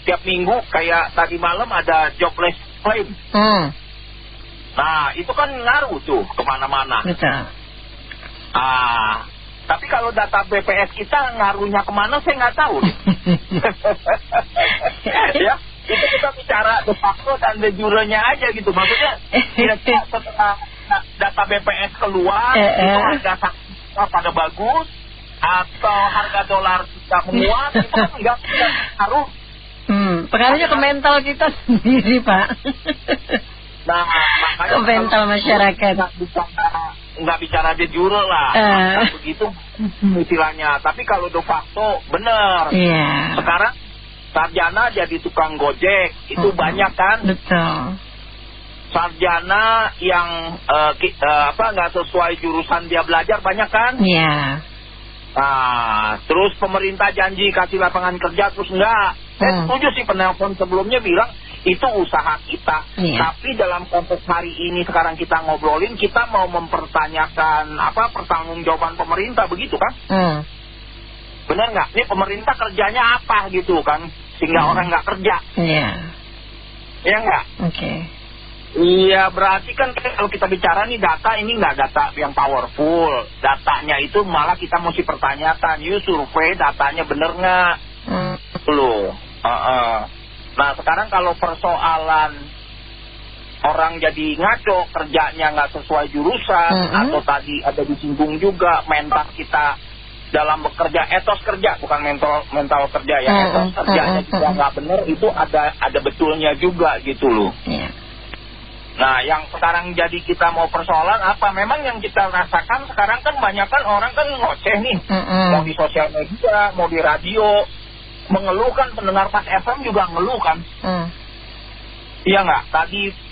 tiap minggu kayak tadi malam ada jobless claim. Nah itu kan ngaruh tuh kemana-mana. Tapi kalau data BPS kita ngaruhnya kemana saya nggak tahu. Ya, itu kita bicara de facto dan de jure-nya aja gitu. Maksudnya kira-kira setelah data BPS keluar itu harga saham pada bagus atau harga dolar kita menguat, itu kan nggak ngaruh. Pengaruhnya ke mental kita sendiri Pak. Nah, makanya ke mental masyarakat. Nggak bicara de jure lah, begitu istilahnya. Tapi kalau de facto bener. Sekarang sarjana jadi tukang gojek itu banyak kan? Betul. Sarjana yang nggak sesuai jurusan dia belajar banyak kan? Nah, terus pemerintah janji kasih lapangan kerja terus enggak. Saya setuju sih penelpon sebelumnya bilang itu usaha kita. Tapi dalam konteks hari ini sekarang kita ngobrolin, kita mau mempertanyakan pertanggungjawaban pemerintah begitu kan? Benar nggak? Ini pemerintah kerjanya apa gitu kan? Sehingga orang nggak kerja. Iya nggak? Iya, berarti kan kalau kita bicara nih data ini nggak data yang powerful. Datanya itu malah kita mesti pertanyakan, survei datanya bener nggak? Loh. Nah sekarang kalau persoalan orang jadi ngaco, kerjanya nggak sesuai jurusan, atau tadi ada disinggung juga mental kita dalam bekerja, etos kerja bukan mental kerja ya, etos kerjanya juga nggak bener, itu ada betulnya juga gitu loh. Nah yang sekarang jadi kita mau persoalan apa? Memang yang kita rasakan sekarang kan banyak kan orang kan ngoceh nih, mau di sosial media, mau di radio, mengeluh kan, pendengar pas FM juga ngeluh kan. Iya nggak?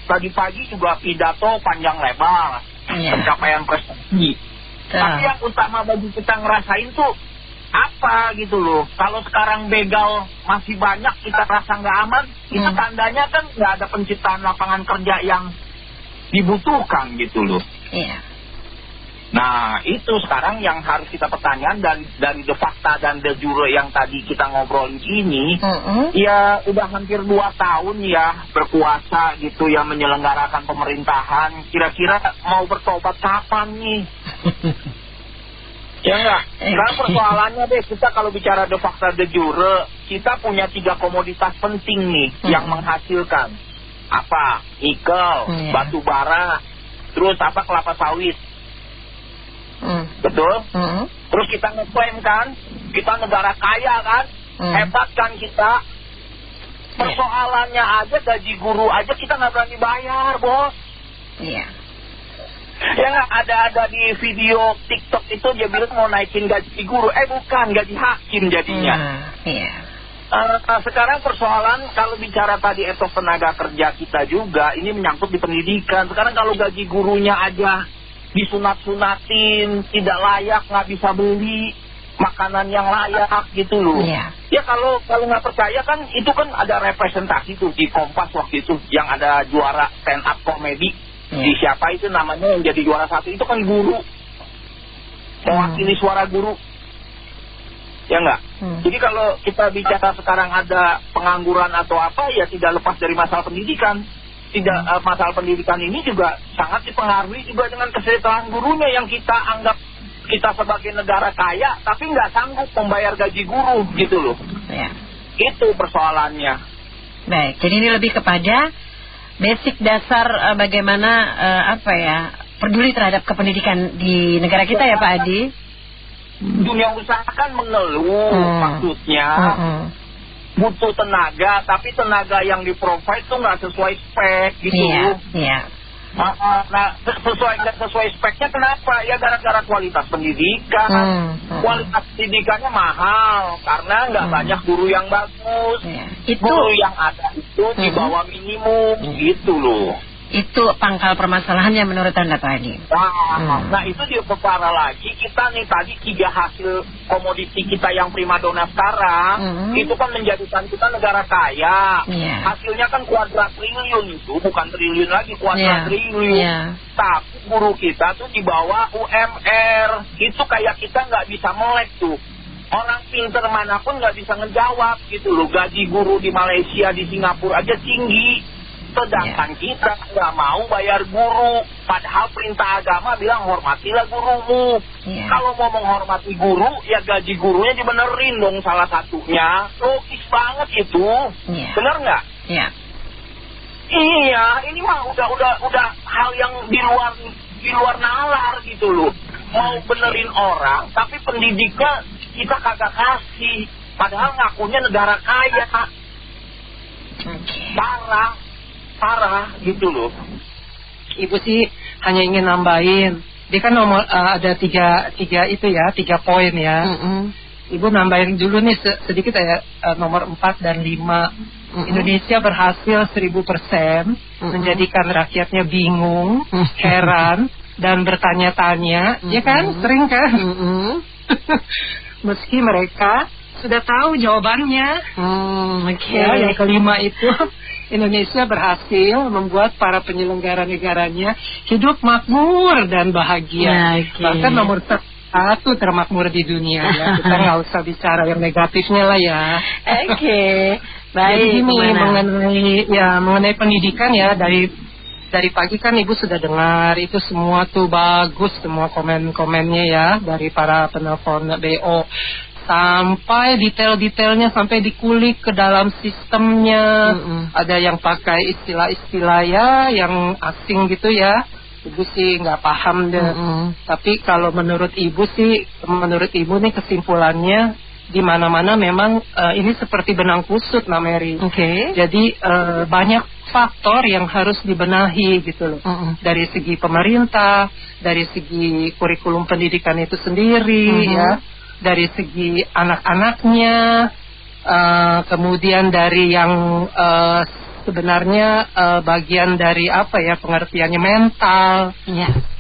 Tadi pagi juga pidato panjang lebar, pencapaian prestasi. Tapi yang utama bagi kita ngerasain tuh apa gitu loh. Kalau sekarang begal masih banyak, kita rasa nggak aman, itu tandanya kan nggak ada penciptaan lapangan kerja yang dibutuhkan gitu loh. Nah itu sekarang yang harus kita pertanyakan dari de facto dan de jure yang tadi kita ngobrolin ini. Ya udah hampir 2 tahun ya berkuasa gitu ya, menyelenggarakan pemerintahan. Kira-kira mau bertobat kapan nih? Ya enggak? Sekarang persoalannya deh, kita kalau bicara de facto de jure, kita punya 3 komoditas penting nih yang menghasilkan. Apa? Nikel, batu bara, terus kelapa sawit. Betul? Terus kita ngeklaim kan, kita negara kaya kan, hebat kan kita. Persoalannya aja gaji guru aja kita nggak berani bayar, bos. Ya nggak, ada di video TikTok itu dia bilang mau naikin gaji guru, bukan, gaji hakim jadinya. Sekarang persoalan kalau bicara tadi etos tenaga kerja kita juga, ini menyangkut di pendidikan. Sekarang kalau gaji gurunya aja disunat-sunatin, tidak layak, nggak bisa beli makanan yang layak gitu loh. Ya kalau nggak percaya kan itu kan ada representasi tuh di Kompas waktu itu yang ada juara stand up komedi. Di siapa itu namanya yang jadi juara 1 itu kan guru, mewakili suara guru. Ya enggak? Jadi kalau kita bicara sekarang ada pengangguran atau apa, ya tidak lepas dari masalah pendidikan. Masalah pendidikan ini juga sangat dipengaruhi juga dengan kesejahteraan gurunya yang kita anggap kita sebagai negara kaya, tapi nggak sanggup membayar gaji guru gitu loh. Itu persoalannya. Baik, jadi ini lebih kepada basic dasar bagaimana peduli terhadap kependidikan di negara kita ya Pak Adi. Dunia usaha kan mengeluh maksudnya butuh tenaga, tapi tenaga yang di-provide tuh nggak sesuai spek gitu. Nah, sesuai speknya kenapa? Ya gara-gara kualitas pendidikan. Kualitas pendidikannya mahal karena nggak banyak guru yang bagus. Guru yang ada itu di bawah minimum gitu loh. Itu pangkal permasalahannya menurut Anda Pak Adi. Nah itu dia parah lagi. Kita nih tadi 3 hasil komoditi kita yang primadona sekarang itu kan menjadikan kita negara kaya. Hasilnya kan kuadrat-triliun itu, bukan triliun lagi, kuadrat-triliun. Tapi guru kita tuh di bawah UMR. Itu kayak kita nggak bisa melek tuh. Orang pinter manapun nggak bisa ngejawab gitu loh. Gaji guru di Malaysia, di Singapura aja tinggi. Sedangkan kita nggak mau bayar guru. Padahal perintah agama bilang hormatilah gurumu. Kalau mau menghormati guru, ya gaji gurunya dibenerin dong salah satunya. Logis banget itu. Bener nggak? Iya, ini mah udah hal yang di luar nalar gitu loh. Mau benerin orang, tapi pendidiknya kita kagak kasih. Padahal ngakunya negara kaya. Parah gitu loh. Ibu sih hanya ingin nambahin. Dia kan ada tiga poin ya. Ibu nambahin dulu nih sedikit ya, nomor 4 dan 5. Indonesia berhasil 1000% menjadikan rakyatnya bingung, heran dan bertanya-tanya, ya kan? Sering kan? Meski mereka sudah tahu jawabannya. Ya, yang kelima itu Indonesia berhasil membuat para penyelenggara negaranya hidup makmur dan bahagia. Bahkan nomor 1 termakmur di dunia ya. Kita nggak usah bicara yang negatifnya lah ya. Baik. Jadi ini mengenai pendidikan ya, dari pagi kan Ibu sudah dengar itu semua tuh bagus, semua komen-komennya ya dari para penelpon BO. Sampai detail-detailnya, sampai dikulik ke dalam sistemnya. Ada yang pakai istilah-istilah ya yang asing gitu ya. Ibu sih nggak paham deh. Tapi kalau menurut Ibu nih kesimpulannya di mana-mana memang ini seperti benang kusut, Mbak Mary. Jadi banyak faktor yang harus dibenahi gitu loh. Dari segi pemerintah, dari segi kurikulum pendidikan itu sendiri ya. Dari segi anak-anaknya, kemudian dari yang sebenarnya bagian dari pengertiannya mental.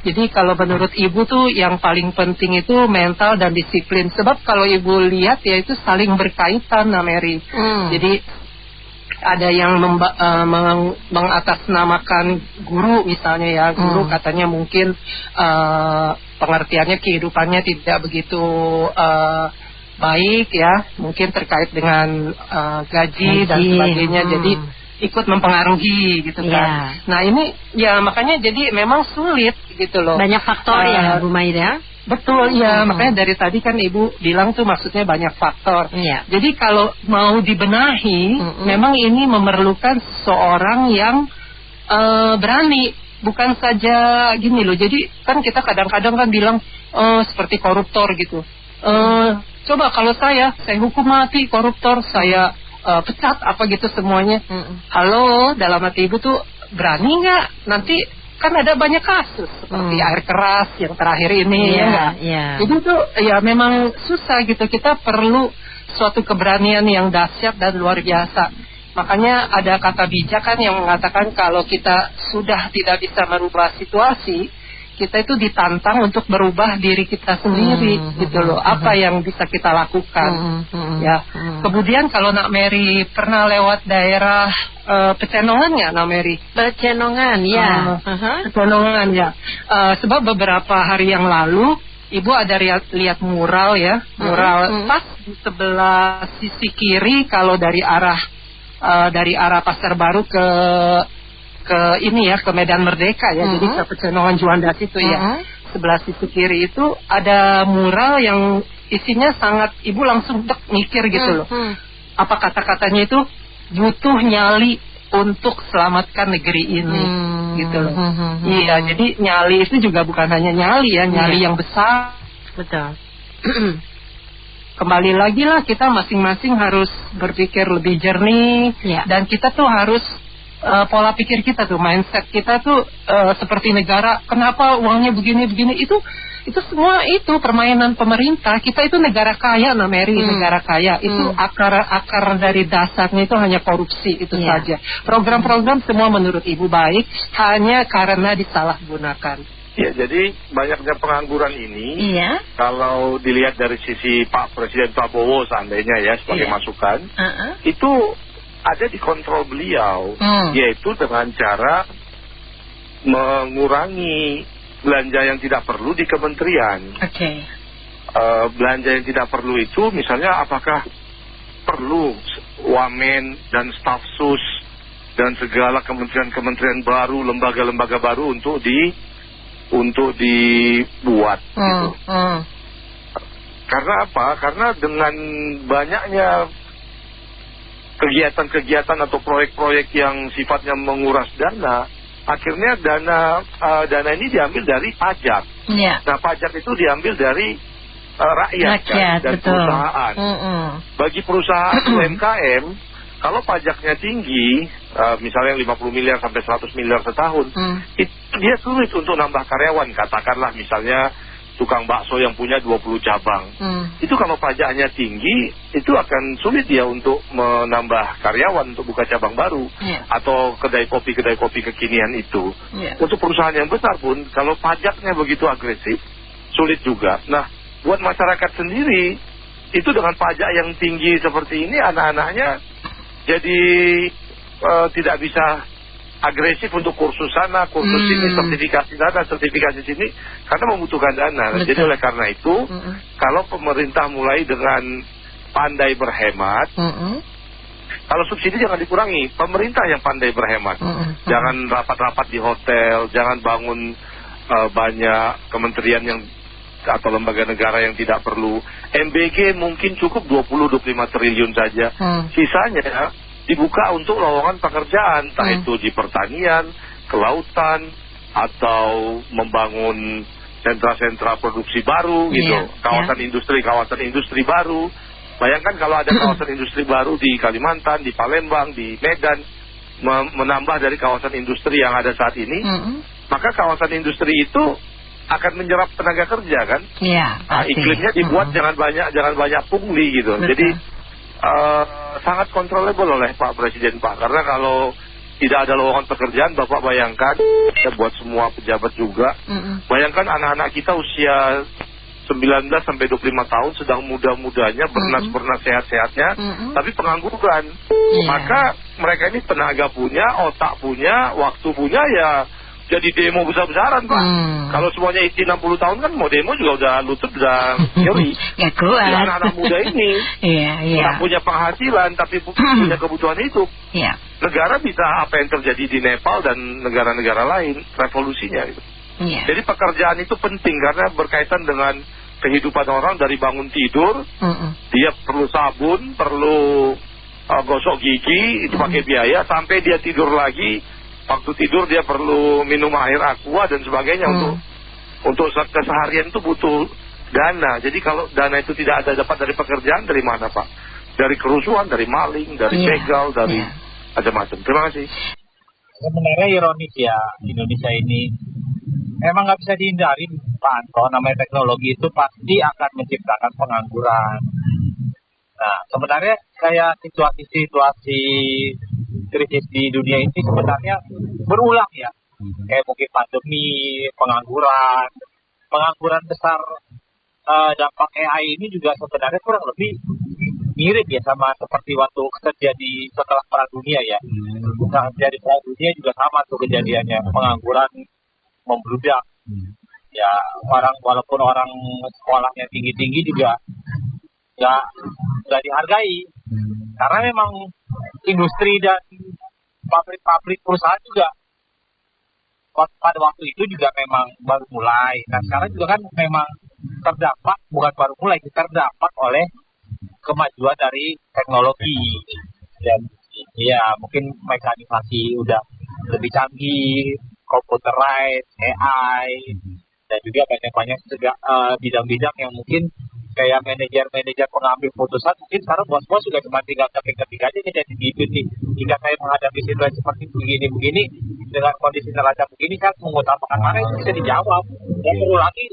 Jadi kalau menurut Ibu tuh yang paling penting itu mental dan disiplin. Sebab kalau Ibu lihat ya itu saling berkaitan, Mary. Jadi ada yang mengatasnamakan guru misalnya ya. Guru katanya mungkin pengertiannya kehidupannya tidak begitu baik ya, mungkin terkait dengan gaji dan sebagainya, jadi ikut mempengaruhi gitu kan. Nah ini ya makanya jadi memang sulit gitu loh. Banyak faktor ya Bu Maida. Betul ya, makanya dari tadi kan Ibu bilang tuh maksudnya banyak faktor. Jadi kalau mau dibenahi, memang ini memerlukan seorang yang berani. Bukan saja gini loh, jadi kan kita kadang-kadang kan bilang seperti koruptor gitu. Coba kalau saya hukum mati koruptor, saya pecat apa gitu semuanya. Halo, dalam hati Ibu tuh berani nggak? Nanti kan ada banyak kasus seperti air keras yang terakhir ini ya. Jadi tuh ya memang susah gitu, kita perlu suatu keberanian yang dahsyat dan luar biasa. Makanya ada kata bijak kan yang mengatakan kalau kita sudah tidak bisa merubah situasi, kita itu ditantang untuk berubah diri kita sendiri gitu loh. Apa yang bisa kita lakukan ya. Kemudian kalau Nak Mary pernah lewat daerah Pecenongan nggak, Nak Mary? Pecenongan ya. Pecenongan ya. Sebab beberapa hari yang lalu Ibu ada lihat mural ya, mural pas di sebelah sisi kiri kalau dari arah Pasar Baru ke ini ya, ke Medan Merdeka ya, jadi ke Pecenongan Juanda situ ya. Sebelah sisi kiri itu ada mural yang isinya sangat, Ibu langsung mikir gitu loh. Apa kata-katanya itu, butuh nyali untuk selamatkan negeri ini gitu loh. Iya, jadi nyali itu juga bukan hanya nyali ya, nyali yang besar. Betul. Kembali lagi lah, kita masing-masing harus berpikir lebih jernih dan kita tuh harus pola pikir kita tuh, mindset kita tuh seperti negara. Kenapa uangnya begini-begini, itu semua itu permainan pemerintah. Kita itu negara kaya, Nak Mary, negara kaya. Itu akar dari dasarnya itu hanya korupsi itu saja. Program-program semua menurut Ibu baik, hanya karena disalahgunakan. Ya, jadi banyaknya pengangguran ini, kalau dilihat dari sisi Pak Presiden Prabowo seandainya ya sebagai masukan, itu ada di kontrol beliau, yaitu dengan cara mengurangi belanja yang tidak perlu di kementerian. Belanja yang tidak perlu itu misalnya apakah perlu wamen dan staf sus dan segala kementerian-kementerian baru, lembaga-lembaga baru untuk dibuat gitu. Karena apa? Karena dengan banyaknya kegiatan-kegiatan atau proyek-proyek yang sifatnya menguras dana, akhirnya dana ini diambil dari pajak. Nah, pajak itu diambil dari rakyat kan, dan perusahaan. Bagi perusahaan UMKM, kalau pajaknya tinggi, misalnya 50 miliar sampai 100 miliar setahun, itu dia sulit untuk nambah karyawan. Katakanlah misalnya tukang bakso yang punya 20 cabang. Itu kalau pajaknya tinggi, itu akan sulit dia untuk menambah karyawan untuk buka cabang baru. Atau kedai kopi kekinian itu. Untuk perusahaan yang besar pun, kalau pajaknya begitu agresif, sulit juga. Nah, buat masyarakat sendiri, itu dengan pajak yang tinggi seperti ini, anak-anaknya jadi tidak bisa agresif untuk kursus sana, kursus sini, sertifikasi sana, sertifikasi sini, karena membutuhkan dana. Jadi oleh karena itu, kalau pemerintah mulai dengan pandai berhemat, kalau subsidi jangan dikurangi, pemerintah yang pandai berhemat. Jangan rapat-rapat di hotel, jangan bangun banyak kementerian yang atau lembaga negara yang tidak perlu. MBG mungkin cukup 20-25 triliun saja. Sisanya dibuka untuk lowongan pekerjaan, entah itu di pertanian, kelautan, atau membangun sentra-sentra produksi baru gitu, kawasan industri baru. Bayangkan kalau ada kawasan industri baru di Kalimantan, di Palembang, di Medan, menambah dari kawasan industri yang ada saat ini, maka kawasan industri itu akan menyerap tenaga kerja kan? Iklimnya dibuat jangan banyak pungli gitu. Jadi sangat controllable oleh Pak Presiden, Pak. Karena kalau tidak ada lowongan pekerjaan, Bapak bayangkan, ya buat semua pejabat juga, bayangkan anak-anak kita usia 19 sampai 25 tahun sedang muda-mudanya, bernas-bernas sehat-sehatnya, tapi pengangguran. Maka mereka ini tenaga punya, otak punya, waktu punya, ya jadi demo besar-besaran, Pak. Kalau semuanya isi 60 tahun kan mau demo juga udah lutut, udah nyeri. Anak-anak muda ini tak punya penghasilan tapi punya kebutuhan hidup. Negara bisa apa yang terjadi di Nepal dan negara-negara lain, revolusinya gitu. Jadi pekerjaan itu penting karena berkaitan dengan kehidupan orang. Dari bangun tidur, dia perlu sabun, perlu gosok gigi, itu pakai biaya, sampai dia tidur lagi. Waktu tidur dia perlu minum air aqua dan sebagainya. Untuk keseharian itu butuh dana. Jadi kalau dana itu tidak ada dapat dari pekerjaan, dari mana, Pak? Dari kerusuhan, dari maling, dari begal, dari macam-macam. Terima kasih. Sebenarnya ironis ya, Indonesia ini emang nggak bisa dihindari, Pak Anton. Namanya teknologi itu pasti akan menciptakan pengangguran. Nah, sebenarnya kayak situasi krisis di dunia ini sebenarnya berulang ya. Kayak mungkin pandemi, pengangguran besar, dampak AI ini juga sebenarnya kurang lebih mirip ya sama seperti waktu terjadi setelah Perang Dunia ya. Terjadi Perang Dunia juga sama tuh kejadiannya, pengangguran membludak. Ya walaupun orang sekolahnya tinggi-tinggi juga nggak dihargai, karena memang industri dan pabrik perusahaan juga pada waktu itu juga memang baru mulai. Nah sekarang juga kan memang terdampak, bukan baru mulai, terdampak oleh kemajuan dari teknologi dan ya mungkin mekanisasi udah lebih canggih, computerized, AI, dan juga banyak bidang-bidang yang mungkin kayak manajer pengambil putusan, mungkin sekarang bos-bos juga cuma tinggal ketik aja jadi gitu nih. Jika saya menghadapi situasi seperti begini dengan kondisi neraca begini, kan mengutamakan mana itu bisa dijawab. Dan perlu lagi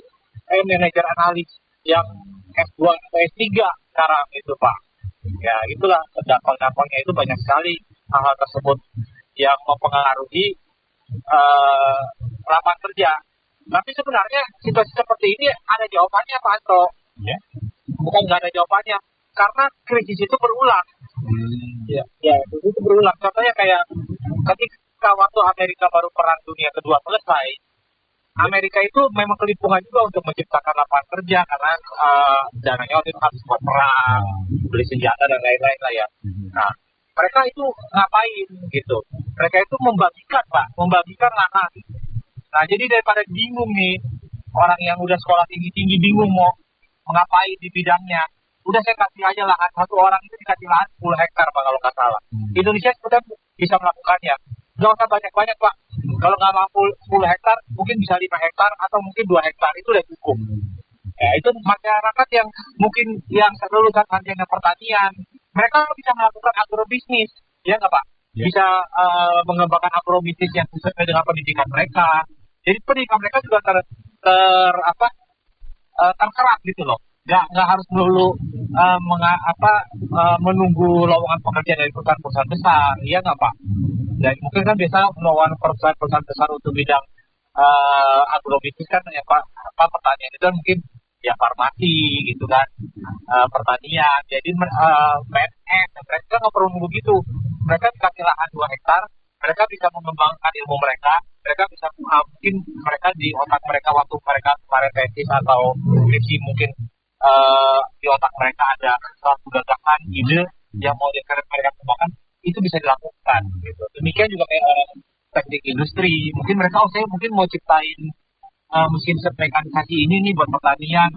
manajer analis yang S2 atau S3 sekarang itu Pak. Ya itulah dampak-dampaknya itu banyak sekali hal-hal tersebut yang mempengaruhi lapangan kerja. Tapi sebenarnya situasi seperti ini ada jawabannya Pak Anto. Ya. Bukan nggak ada jawabannya, karena krisis itu berulang. Ya, itu berulang. Contohnya kayak ketika waktu Amerika baru Perang Dunia Kedua selesai, Amerika itu memang kelimpungan juga untuk menciptakan lapangan kerja karena dananya waktu itu harus buat perang, beli senjata dan lain-lain lah ya. Nah, mereka itu ngapain gitu? Mereka itu membagikan lahan. Nah, jadi daripada bingung nih, orang yang udah sekolah tinggi-tinggi bingung mau ngapain di bidangnya, udah saya kasih aja lahan, satu orang itu dikasih lahan 10 hektar Pak kalau nggak salah. Indonesia sebetulnya bisa melakukannya, nggak usah banyak-banyak Pak. Kalau nggak mampu 10 hektar, mungkin bisa 5 hektar atau mungkin 2 hektar, itu udah cukup. Ya, itu masyarakat yang mungkin yang lulusan sarjana pertanian, mereka bisa melakukan agrobisnis, ya nggak Pak? Bisa mengembangkan agrobisnis yang sesuai dengan pendidikan mereka. Jadi pendidikan mereka juga terkerak gitu loh. Nggak harus dulu menunggu lowongan pekerjaan dari perusahaan-perusahaan besar, iya nggak Pak? Dan mungkin kan biasa lowongan perusahaan besar untuk bidang agrobisnis kan ya Pak, pertanian itu kan mungkin ya farmasi gitu kan, pertanian. Jadi mereka nggak perlu nunggu gitu. Mereka dikasih lahan 2 hektar, mereka bisa mengembangkan ilmu mereka bisa mungkin mereka di otak mereka waktu mereka kemarin tesis atau skripsi mungkin di otak mereka ada suatu gagasan ide yang mau mereka kembangkan, itu bisa dilakukan gitu. Demikian juga kayak teknik industri, mungkin mereka saya mungkin mau ciptain mesin mekanisasi ini nih buat pertanian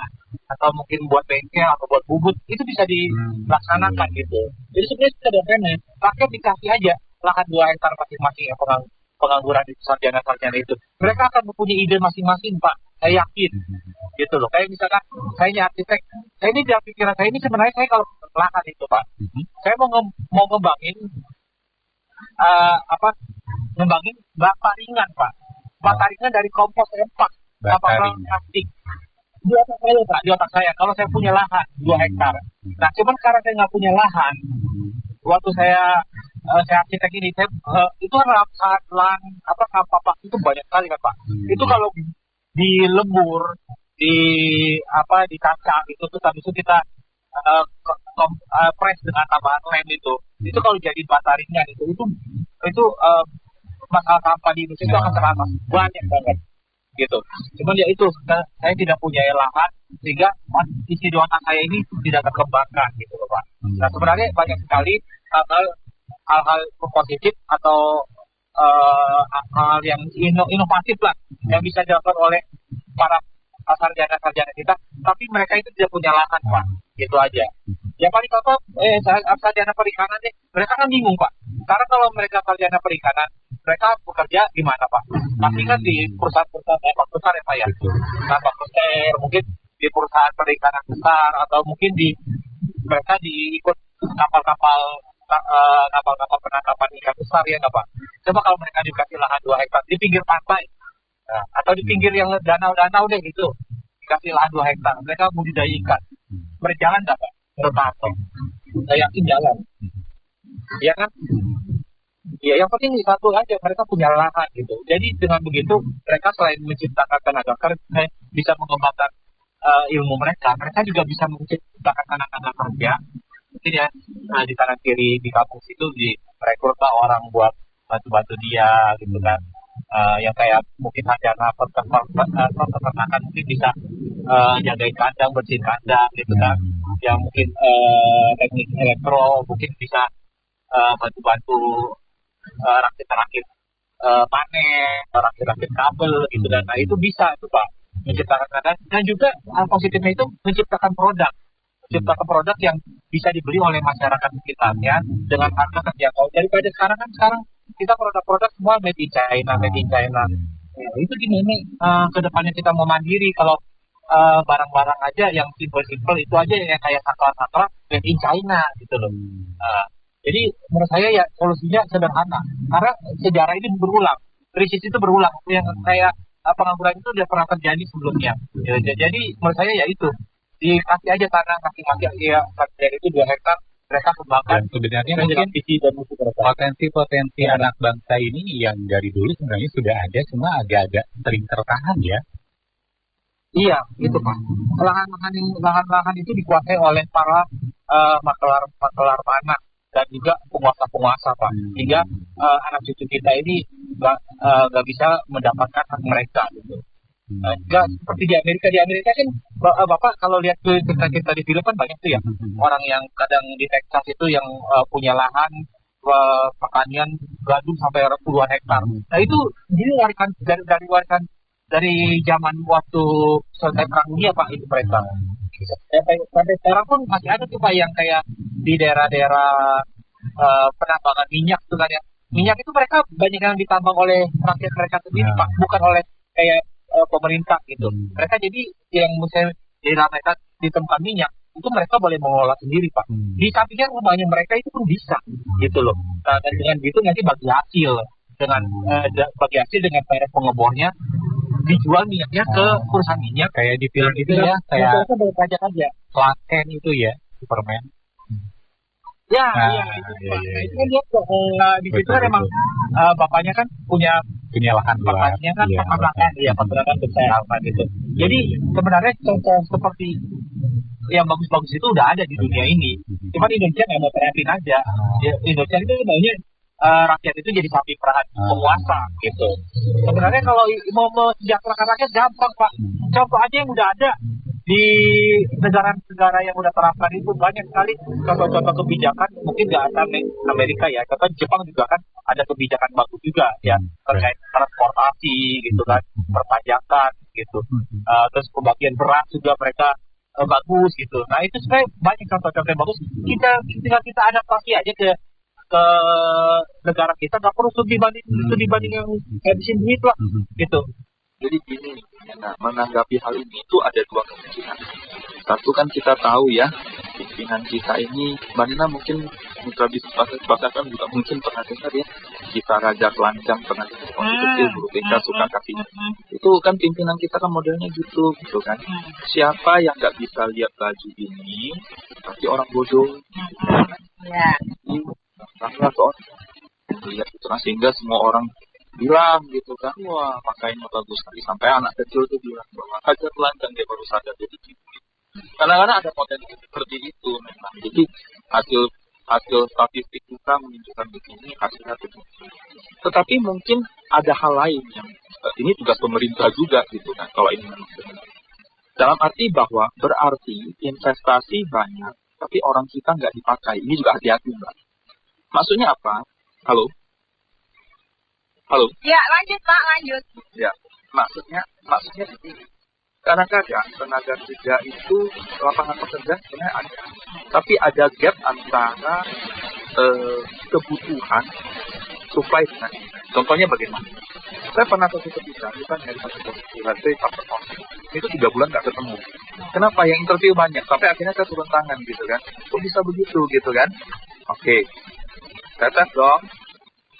atau mungkin buat bengkel atau buat bubut, itu bisa dilaksanakan gitu. Jadi sebenarnya sudah ada plannya, rakyat dikasih aja lahan 2 hektar masing-masing ya pengangguran itu sarjana-sarjana itu. Mereka akan mempunyai ide masing-masing Pak, saya yakin gitu loh. Kayak misalkan saya ini arsitek, saya ini dalam pikiran saya ini sebenarnya saya kalau lahan itu Pak, saya mau ngembangin ngembangin bata ringan Pak, bata ringan dari kompos empat, plastik. Di otak saya Pak, di otak saya kalau saya punya lahan 2 hektar. Nah cuman sekarang saya nggak punya lahan. Waktu saya arsitek ini, itu kan lahan sampah plastik itu banyak sekali kan Pak. Itu kalau dilebur, dikacang itu terus habis itu kita press dengan tambahan lem itu kalau jadi bata ringan itu masalah sampah di Indonesia itu akan teratas banyak banget gitu. Cuman ya itu saya tidak punya lahan sehingga isi di otak saya ini tidak terkembangkan gitu Pak. Nah sebenarnya banyak sekali hal-hal positif atau hal yang inovatif lah yang bisa dilakukan oleh para sarjana-sarjana kita, tapi mereka itu tidak punya lahan Pak, gitu aja. Yang paling contoh sarjana perikanan nih, mereka kan bingung Pak, karena kalau mereka sarjana perikanan, mereka bekerja di mana Pak? Pasti kan di perusahaan-perusahaan besar ya Pak ya, tambak besar, mungkin di perusahaan perikanan besar atau mungkin mereka diikut kapal-kapal penangkapan ikan besar ya nggak Pak? Coba kalau mereka dikasih lahan 2 hektar di pinggir pantai, atau di pinggir yang danau-danau deh gitu, dikasih lahan 2 hektar, mereka budidaya ikan, berjalan nggak Pak? Bertahan, saya yakin jalan, ya kan? Ya, yang penting satu aja, mereka punya lahan gitu. Jadi dengan begitu mereka selain menciptakan tenaga kerja, bisa mengembangkan ilmu mereka juga bisa menciptakan tenaga kerja. Mungkin ya di kanan kiri di kampus itu direkrut orang buat bantu-bantu dia gitu kan. Yang kayak mungkin sarjana peternakan mungkin bisa jagain kandang, bersihin kandang gitu kan. Yang mungkin teknik elektro mungkin bisa bantu-bantu rakit-rakit panen, rakit-rakit kabel gitu dan itu bisa itu Pak menciptakan dan juga positifnya itu menciptakan produk yang bisa dibeli oleh masyarakat sekitarnya dengan harga terjangkau. Daripada sekarang kita produk-produk semua made in China. Ya, itu gini nih ke depannya kita mau mandiri kalau barang-barang aja yang simple itu aja yang kayak saklar made in China gitu loh. Jadi menurut saya ya solusinya sederhana karena sejarah ini berulang, krisis itu berulang yang kayak pengangguran itu sudah pernah terjadi sebelumnya. Jadi menurut saya ya itu dikasih aja tanah masing-masing ya itu 2 hektar mereka kembangkan. Dan sebenarnya mungkin potensi anak bangsa ini yang dari dulu sebenarnya sudah ada cuma agak-agak sering tertahan ya. Iya, itu Pak. Lahan-lahan itu dikuasai oleh para makelar tanah dan juga penguasa-penguasa Pak. Hingga anak cucu kita ini nggak bisa mendapatkan hak mereka gitu. Nggak seperti di Amerika kan Bapak kalau lihat cerita di film kan banyak tuh ya orang yang kadang di Texas itu yang punya lahan pertanian gandum sampai puluhan hektar. Nah itu diwariskan dari zaman waktu selesai perang dunia Pak itu mereka. Sampai sekarang pun masih ada tuh Pak yang kayak di daerah-daerah penambangan minyak tuh kan ya. Minyak itu mereka banyak yang ditambang oleh rakyat mereka sendiri Pak, bukan oleh kayak pemerintah gitu. Mereka jadi yang misalnya daerah mereka ditemukan minyak itu mereka boleh mengelola sendiri Pak. Di sampingnya rumahnya mereka itu pun bisa gitu loh. Nah, dan dengan gitu nanti bagi hasil dengan para pengebornya dijual minyaknya ke perusahaan minyak kayak di film itu ya kayak pajak aja Klaten itu ya Superman. Ya, itu kan dia di situ kan memang bapaknya kan punya lahan bapaknya kan peternakan besar gitu. Jadi sebenarnya contoh seperti yang bagus-bagus itu udah ada di dunia ini. Cuma Indonesia nggak mau terapin aja. Indonesia itu maunya rakyat itu jadi sapi perah penguasa gitu. Sebenarnya kalau mau mensejahterakan rakyat gampang Pak. Contoh aja yang udah ada di negara-negara yang udah terapkan itu banyak sekali contoh-contoh kebijakan. Mungkin nggak ada Amerika ya. Contoh Jepang juga kan ada kebijakan bagus juga ya terkait transportasi gitu kan, perpajakan gitu. Terus pembagian beras juga mereka bagus gitu. Nah itu sebenarnya banyak contoh-contoh yang bagus. Kita adaptasi aja ke negara kita, nggak perlu studi banding yang habisin duit lah gitu. Jadi gini, menanggapi hal ini itu ada 2 kemungkinan. Satu kan kita tahu ya, pimpinan kita ini, Mbak Nina mungkin mitra bisnis bahkan juga mungkin pernah dengar ya, kita Raja Telanjang pernah dengar waktu kecil, Guru TK suka kasih. Itu kan pimpinan kita kan modelnya gitu kan. Siapa yang nggak bisa lihat baju ini, pasti orang bodoh. Ya. Karena seorang lihat itu kan sehingga semua orang bilang gitu kan, wah pakainya bagus sekali, sampai anak kecil tuh bilang bahwa Raja Telanjang dia baru sadar jadi gitu. Kadang-kadang ada potensi seperti itu memang. Jadi hasil statistik kita menunjukkan begini, hasilnya begini. Tetapi mungkin ada hal lain yang ini tugas pemerintah juga gitu kan, kalau ini memang benar. Dalam arti bahwa berarti investasi banyak, tapi orang kita nggak dipakai. Ini juga hati-hati Mbak. Maksudnya apa? Halo? Ya, lanjut Pak, lanjut. Ya, maksudnya begini. Kadang-kadang tenaga kerja itu, lapangan pekerjaan sebenarnya ada. Tapi ada gap antara kebutuhan supply dengan demand. Contohnya bagaimana? Saya pernah ke ketika, kita nyari satu posisi, itu 3 bulan nggak ketemu. Kenapa? Yang interview banyak, sampai akhirnya saya turun tangan gitu kan. Kok bisa begitu gitu kan? Oke. Saya tes dong.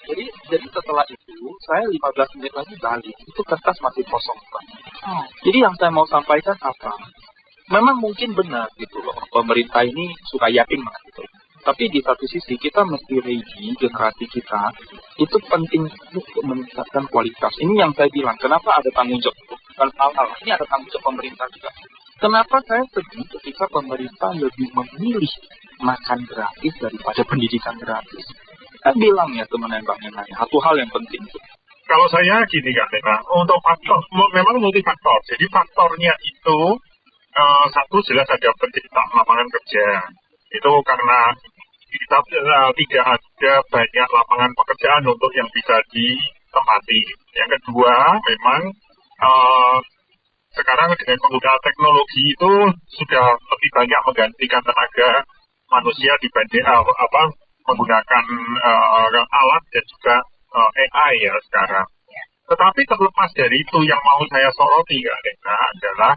Jadi setelah itu, saya 15 menit lagi balik. Itu kertas masih kosong, Pak. Jadi yang saya mau sampaikan apa? Memang mungkin benar gitu loh. Pemerintah ini suka yakin banget gitu. Tapi di satu sisi kita mesti ready, generasi kita itu penting untuk meningkatkan kualitas. Ini yang saya bilang, kenapa ada tanggung jawab, bukan hal-hal, ini ada tanggung jawab pemerintah juga. Kenapa saya sedih ketika pemerintah lebih memilih makan gratis daripada pendidikan gratis? Saya bilang ya teman-teman Bang Nena, satu hal yang penting. Kalau saya gini Kak Nena, untuk faktor, memang multifaktor. Jadi faktornya itu, satu jelas ada penciptaan lapangan kerja. Itu karena kita tidak ada banyak lapangan pekerjaan untuk yang bisa ditempati. Yang kedua, memang sekarang dengan penggunaan teknologi itu sudah lebih banyak menggantikan tenaga manusia dibanding menggunakan alat dan juga AI ya sekarang. Tetapi terlepas dari itu yang mau saya soroti Kak Nena adalah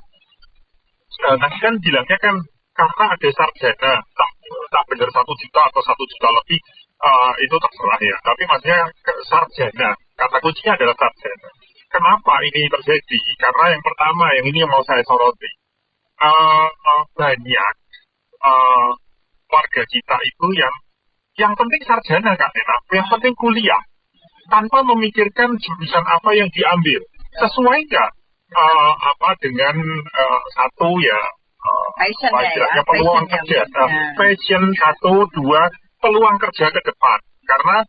tadi kan bilangnya kan karena ada sarjana tak benar 1 juta atau 1 juta lebih itu terserah ya. Tapi maksudnya sarjana, kata kuncinya adalah sarjana. Kenapa ini terjadi? Karena yang pertama, yang ini yang mau saya soroti, banyak warga kita itu yang penting sarjana Kak Nena, yang penting kuliah, tanpa memikirkan jurusan apa yang diambil, sesuai nggak dengan satu ya peluang kerja, passion 1, 2 peluang kerja ke depan. Karena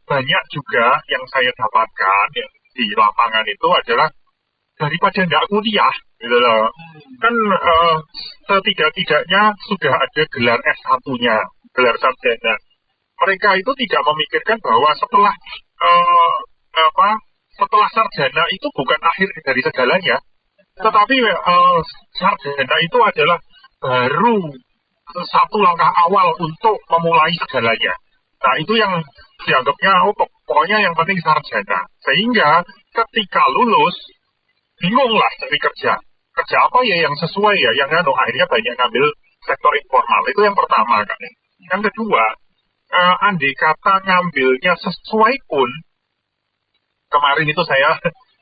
banyak juga yang saya dapatkan di lapangan itu adalah daripada nggak kuliah, gitu loh. Kan setidak-tidaknya sudah ada gelar S1-nya, gelar sarjana. Mereka itu tidak memikirkan bahwa setelah sarjana itu bukan akhir dari segalanya, tetapi sarjana itu adalah baru satu langkah awal untuk memulai segalanya. Nah itu yang dianggapnya pokoknya yang penting sarjana. Sehingga ketika lulus bingung lah cari kerja apa ya yang sesuai ya, yang akhirnya banyak ngambil sektor informal. Itu yang pertama kan. Yang kedua, andai kata ngambilnya sesuai pun, kemarin itu saya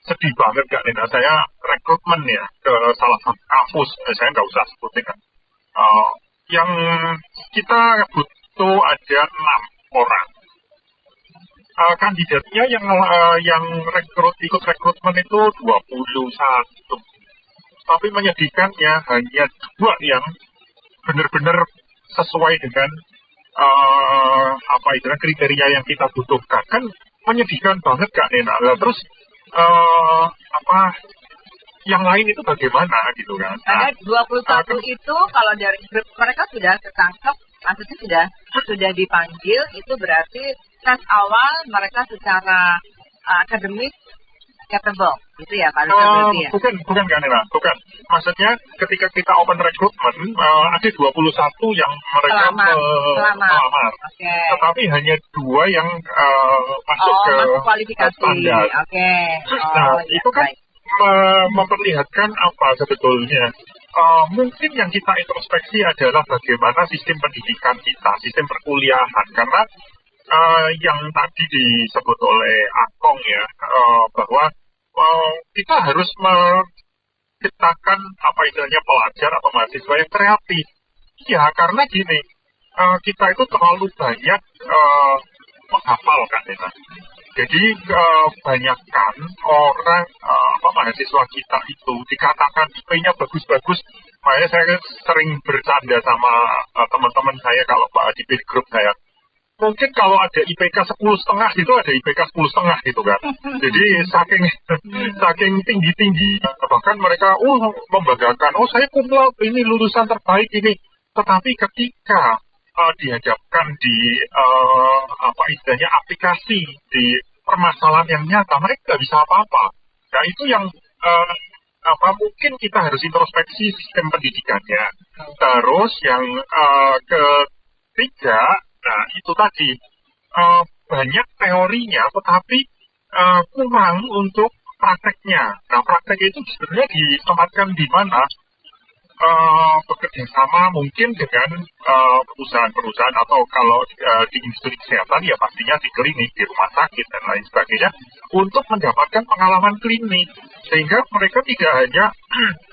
sedih banget Kak Nena, saya rekrutmen ya ke salah satu kampus, saya nggak usah sebutin kan, yang kita butuh ada 6 orang. Kandidatnya yang ikut rekrutmen itu 21, tapi menyedihkannya hanya 2 yang benar-benar sesuai dengan kriteria yang kita butuhkan. Kan menyedihkan banget Kak Nena. Terus yang lain itu bagaimana gitu kan? Ada 21 itu kalau dari mereka sudah ketangkep, maksudnya sudah dipanggil, itu berarti tes awal mereka secara akademis capable, gitu ya Pak? Ya? Bukan Kak Nena, bukan. Maksudnya ketika kita open recruitment ada 21 yang mereka melamar. Okay. Tetapi hanya 2 yang masuk ke kualifikasi. Standar. Itu kan memperlihatkan apa sebetulnya? Mungkin yang kita introspeksi adalah bagaimana sistem pendidikan kita, sistem perkuliahan, karena yang tadi disebut oleh Akong ya, bahwa kita harus menciptakan pelajar atau mahasiswa yang kreatif. Ya, karena gini, kita itu terlalu banyak menghafal kan ya. Jadi banyakkan orang mahasiswa kita itu dikatakan IP-nya bagus-bagus. Makanya saya sering bercanda sama teman-teman saya kalau di bid group saya. Mungkin kalau ada IPK 10,5 itu ada IPK 10,5 gitu kan. Jadi saking tinggi-tinggi, bahkan mereka membanggakan, saya cum laude, ini lulusan terbaik ini. Tetapi ketika dihadapkan di aplikasi, di permasalahan yang nyata, mereka nggak bisa apa-apa. Nah itu yang mungkin kita harus introspeksi sistem pendidikannya. Terus yang ketiga, nah itu tadi banyak teorinya, tetapi kurang untuk prakteknya. Nah praktek itu sebenarnya ditempatkan di mana? Bekerja sama mungkin dengan perusahaan-perusahaan atau kalau di industri kesehatan ya pastinya di klinik, di rumah sakit dan lain sebagainya untuk mendapatkan pengalaman klinik, sehingga mereka tidak hanya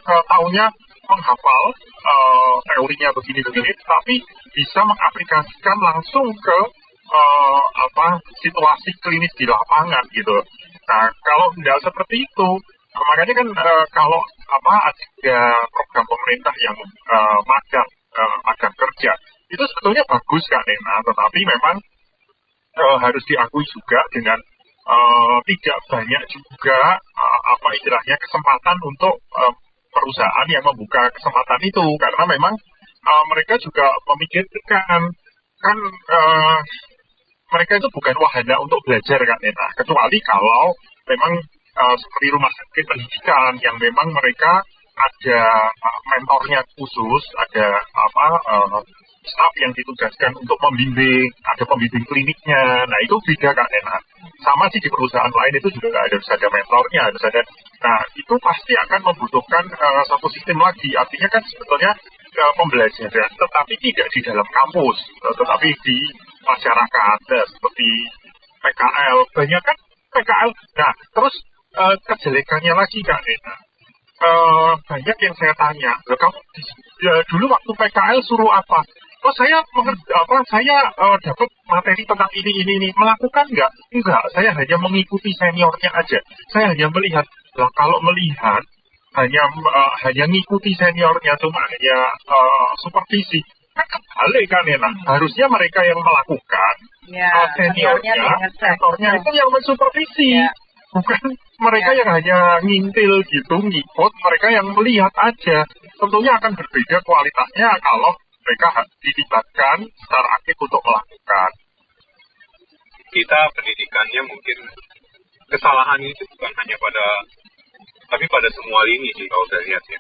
taunya menghafal teorinya begini-begini, tapi bisa mengaplikasikan langsung ke situasi klinis di lapangan gitu. Nah, kalau tidak seperti itu, makanya kan kalau ada program pemerintah yang magang kerja, itu sebetulnya bagus Kak Nena, tetapi memang harus diakui juga dengan tidak banyak juga istilahnya kesempatan untuk perusahaan yang membuka kesempatan itu, karena memang mereka juga memikirkan kan mereka itu bukan wahana untuk belajar Kak Nena, kecuali kalau memang seperti rumah sakit pendidikan yang memang mereka ada mentornya khusus, ada staf yang ditugaskan untuk membimbing, ada pembimbing kliniknya. Nah itu beda Kak Nena. Sama sih di perusahaan lain itu juga harus ada mentornya, harus ada. Nah itu pasti akan membutuhkan satu sistem lagi. Artinya kan sebetulnya pembelajaran, tetapi tidak di dalam kampus, tetapi di masyarakat, seperti PKL. Banyak kan PKL. Nah terus kejelekannya lagi Kak Nena. Banyak yang saya tanya, kamu dulu waktu PKL suruh apa? Oh saya dapat materi tentang ini, melakukan nggak? Enggak, saya hanya mengikuti seniornya aja. Saya hanya melihat, lah kalau melihat hanya ngikuti seniornya, cuma hanya supervisi, kan kebalik kan ya, harusnya mereka yang melakukan, seniornya itu yang mensupervisi. Bukan mereka yang hanya ngintil gitu, ngikut, mereka yang melihat aja. Tentunya akan berbeda kualitasnya kalau mereka dilibatkan secara aktif untuk melakukan. Kita pendidikannya mungkin kesalahan itu bukan hanya tapi pada semua lini sih kalau saya lihat ya.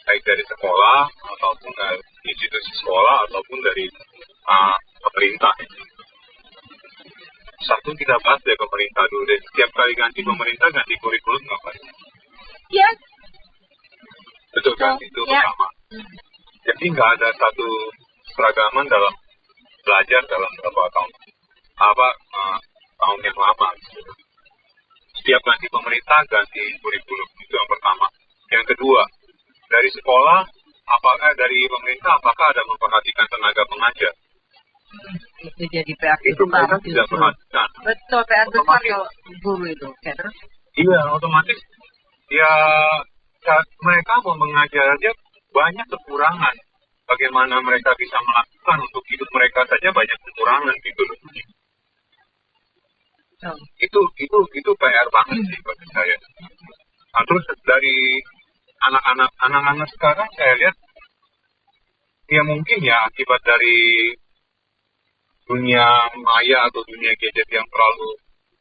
Baik dari sekolah, ataupun dari institusi sekolah, ataupun dari pemerintah. Satu kita bahas dari pemerintah dulu deh. Setiap kali ganti pemerintah, ganti kurikulum ngapain? Iya. Betul kan? Itu pertama. Jadi nggak ada satu seragaman dalam belajar dalam beberapa tahun yang lama. Setiap ganti pemerintah, ganti kurikulum. Itu yang pertama. Yang kedua, dari sekolah, dari pemerintah, apakah ada memperhatikan tenaga pengajar? Itu jadi PR itu mereka tidak perhatikan. Betul, PR besar kalau guru itu. Terus? Iya, otomatis ya mereka mau mengajar aja banyak kekurangan. Bagaimana mereka bisa melakukan untuk hidup mereka saja banyak kekurangan gitu loh. Itu PR banget sih bagi saya. Nah, terus dari anak-anak sekarang saya lihat ya mungkin ya akibat dari dunia maya atau dunia gadget yang terlalu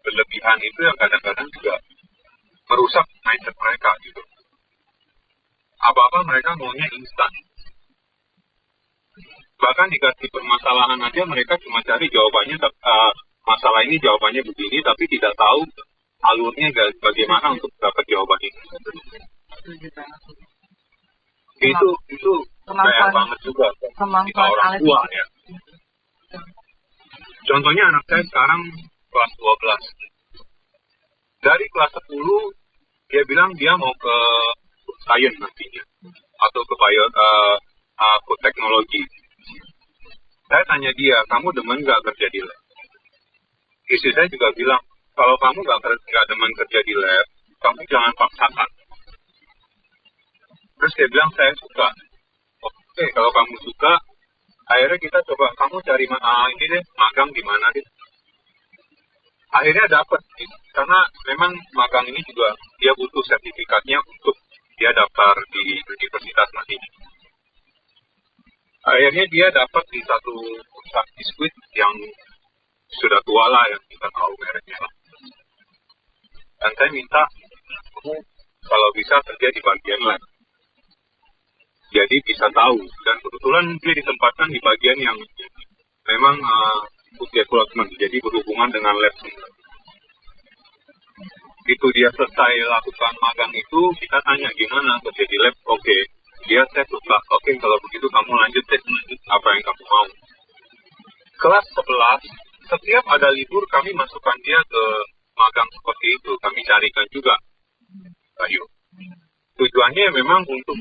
berlebihan itu yang kadang-kadang juga merusak mindset mereka gitu. Apa-apa mereka maunya instan. Bahkan dikasih permasalahan aja mereka cuma cari jawabannya, masalah ini jawabannya begini, tapi tidak tahu alurnya bagaimana untuk dapat jawaban itu. Itu PR banget juga kita orang tua ya. Contohnya anak saya sekarang kelas 12. Dari kelas 10 dia bilang dia mau ke science nantinya atau ke food teknologi. Saya tanya dia, kamu demen nggak kerja di lab? Istri saya juga bilang, kalau kamu nggak demen kerja di lab, kamu jangan paksakan. Terus dia bilang, saya suka. Oke, kalau kamu suka, akhirnya kita coba, kamu cari ini deh, magang di mana deh. Akhirnya dapat, karena memang magang ini juga dia butuh sertifikatnya untuk dia daftar di universitas nantinya. Akhirnya dia dapat di satu pusat biskuit yang sudah tua lah, yang kita tahu mereknya lah. Dan saya minta, kamu kalau bisa kerja di bagian lab. Jadi bisa tahu, dan kebetulan dia ditempatkan di bagian yang memang food development, jadi berhubungan dengan lab semua. Itu dia selesai lakukan magang itu, kita tanya gimana kerja di lab, oke. Dia saya suka, oke kalau begitu kamu lanjut apa yang kamu mau. Kelas 11, setiap ada libur kami masukkan dia ke magang seperti itu, kami carikan juga. Ayo. Tujuannya memang untuk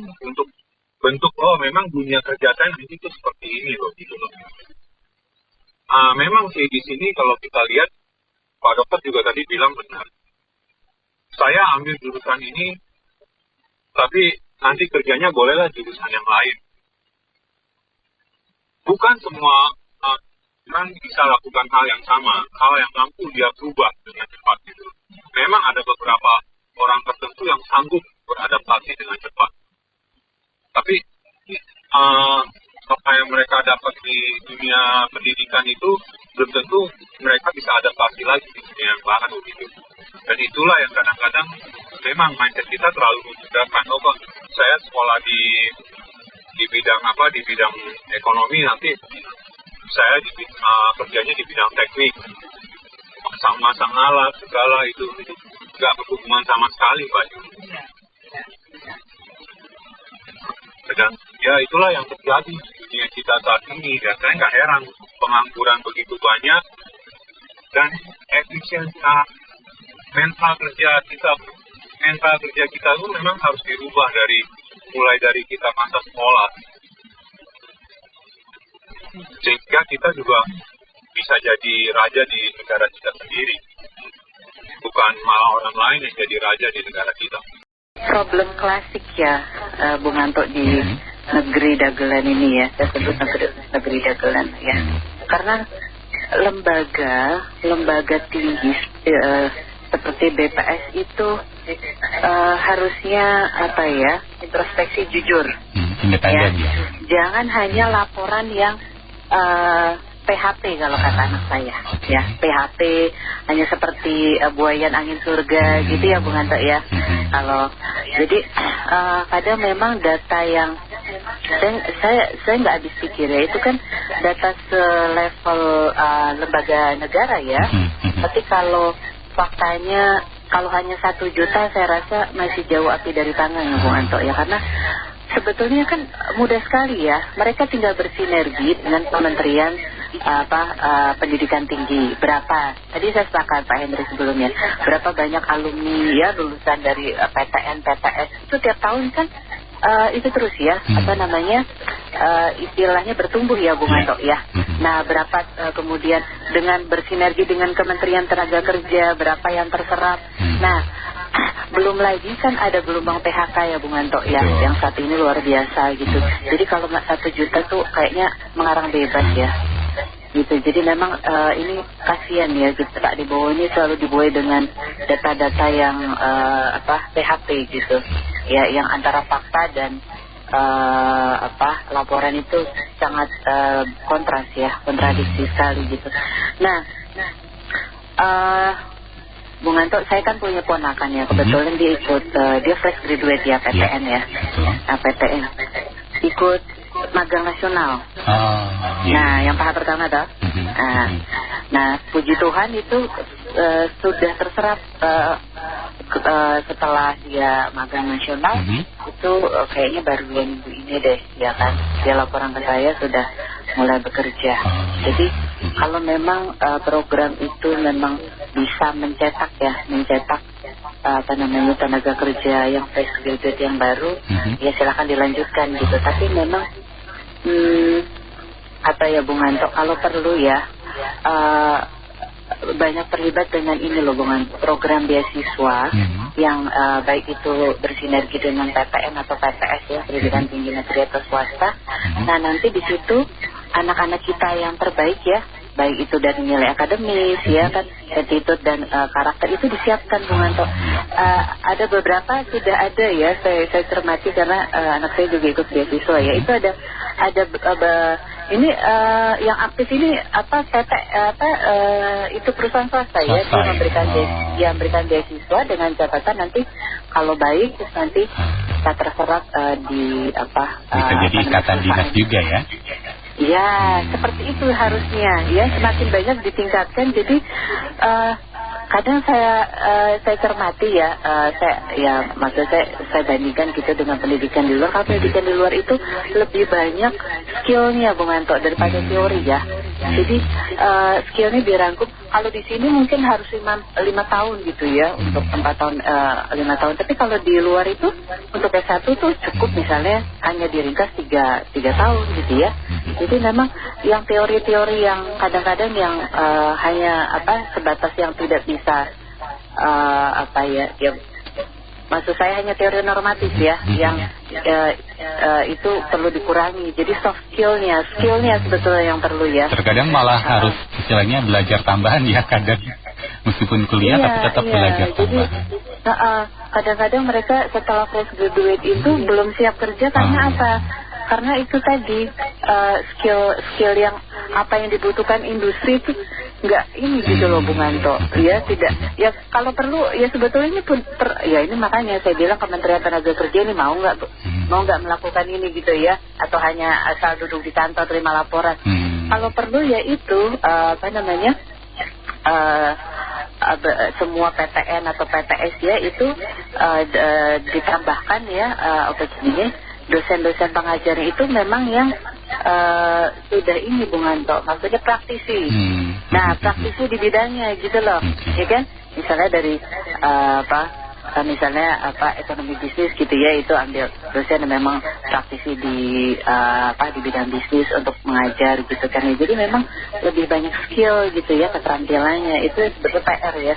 bentuk, oh memang dunia kerja saya nanti itu seperti ini loh, gitu loh. Memang sih di sini kalau kita lihat, Pak Dokter juga tadi bilang benar. Saya ambil jurusan ini, tapi nanti kerjanya bolehlah jurusan yang lain. Bukan semua orang bisa lakukan hal yang sama, hal yang mampu dia berubah dengan cepat gitu. Memang ada beberapa orang tertentu yang sanggup beradaptasi dengan cepat. Tapi apa yang mereka dapat di dunia pendidikan itu belum tentu mereka bisa adaptasi lagi di dunia yang baru gitu. Dan itulah yang kadang-kadang memang mindset kita terlalu memudahkan. Oh kok saya sekolah di bidang apa, di bidang ekonomi, nanti saya kerjanya di bidang teknik, masang-masang alat segala itu nggak berhubungan sama sekali Pak. Dan ya itulah yang terjadi di dunia kita saat ini, dan saya nggak heran pengangguran begitu banyak, dan efisiensi mental kerja kita itu memang harus dirubah mulai dari kita masa sekolah, sehingga kita juga bisa jadi raja di negara kita sendiri, bukan malah orang lain yang jadi raja di negara kita. Problem klasik ya, Bung Anto, di negeri dagelan ini ya, saya sebut negeri dagelan ya, karena lembaga tinggi seperti BPS itu harusnya apa ya, introspeksi jujur, independen ya. Jangan hanya laporan yang PHP kalau kata anak saya, ya PHP hanya seperti buayan angin surga gitu ya Bung Anto ya. Kalau jadi kadang memang data yang saya nggak habis pikir ya, itu kan data selevel lembaga negara ya. Tapi kalau faktanya kalau hanya 1 juta, saya rasa masih jauh api dari tangan ya Bung Anto ya, karena sebetulnya kan mudah sekali ya, mereka tinggal bersinergi dengan Kementerian Pendidikan Tinggi. Berapa? Tadi saya sepakat Pak Henry sebelumnya, berapa banyak alumni ya lulusan dari PTN, PTS itu tiap tahun kan itu terus ya, istilahnya bertumbuh ya Bung Anto ya. Nah berapa kemudian dengan bersinergi dengan Kementerian Tenaga Kerja, berapa yang terserap. Nah belum lagi kan ada gelombang PHK ya Bung Anto ya, yang saat ini luar biasa gitu. Jadi kalau 1 juta tuh kayaknya mengarang bebas ya gitu. Jadi memang ini kasihan ya gitu, Pak di bawah ini selalu dibuai dengan data-data yang PHP gitu ya, yang antara fakta dan laporan itu sangat kontras ya, kontradiksi sekali gitu. Nah Bung Anto, saya kan punya ponakan ya, kebetulan dia ikut, dia fresh graduate ya, PTN ya, PTN, ikut magang nasional. Nah, yang tahap pertama tuh, nah puji Tuhan itu sudah terserap setelah dia magang nasional, itu kayaknya baru 2 minggu ini deh, ya kan, dia laporan ke saya sudah mulai bekerja. Jadi kalau memang program itu memang bisa mencetak tenaga kerja yang fresh graduate yang baru, ya silakan dilanjutkan gitu. Tapi memang Bung Anto, kalau perlu ya banyak terlibat dengan ini loh Bung Anto, program beasiswa yang baik itu bersinergi dengan PTN atau PTS ya, Pendidikan Tinggi Negeri atau swasta. Nah nanti di situ anak-anak kita yang terbaik ya, baik itu dari nilai akademis ya kan, attitude dan karakter itu disiapkan Bung Anto. Ada beberapa sudah ada ya, saya cermati karena anak saya juga ikut beasiswa ya, itu ada ini yang aktif ini itu perusahaan swasta ya, dia memberikan beasiswa dengan catatan nanti kalau baik terus nanti kita terserap di bisa jadi ikatan dinas juga ya. Ya, seperti itu harusnya ya, semakin banyak ditingkatkan. Jadi kadang saya cermati ya, saya bandingkan gitu dengan pendidikan di luar. Kalau pendidikan di luar itu lebih banyak skillnya Bung Anto daripada teori ya. Jadi skillnya dirangkum. Kalau di sini mungkin harus 5 tahun gitu ya, untuk 4 tahun, 5 tahun. Tapi kalau di luar itu untuk S1 tuh cukup misalnya hanya diringkas 3 tahun gitu ya. Jadi memang yang teori-teori yang kadang-kadang yang hanya sebatas yang tidak bisa maksud saya hanya teori normatif ya, yang itu perlu dikurangi. Jadi soft skillnya sebetulnya yang perlu ya. Terkadang malah harus istilahnya belajar tambahan ya, kadang meskipun kuliah tapi tetap belajar tambahan. Kadang-kadang mereka setelah fresh graduate itu belum siap kerja karena apa? Karena itu tadi skill yang apa yang dibutuhkan industri itu nggak ini gitu loh Bung Anto, ya tidak, ya kalau perlu ya sebetulnya ini ya ini makanya saya bilang Kementerian Tenaga Kerja ini mau nggak melakukan ini gitu ya, atau hanya asal duduk di kantor terima laporan. Kalau perlu ya itu semua PTN atau PTS ya itu ditambahkan ya dosen-dosen pengajarnya itu memang yang sudah ini Bung Anto, maksudnya praktisi. Nah, praktisi di bidangnya gitu loh, ya kan? Misalnya dari ekonomi bisnis gitu ya, itu ambil dosen yang memang praktisi di bidang bisnis untuk mengajar gitu kan. Jadi memang lebih banyak skill gitu ya, keterampilannya. Itu sebetulnya PR ya.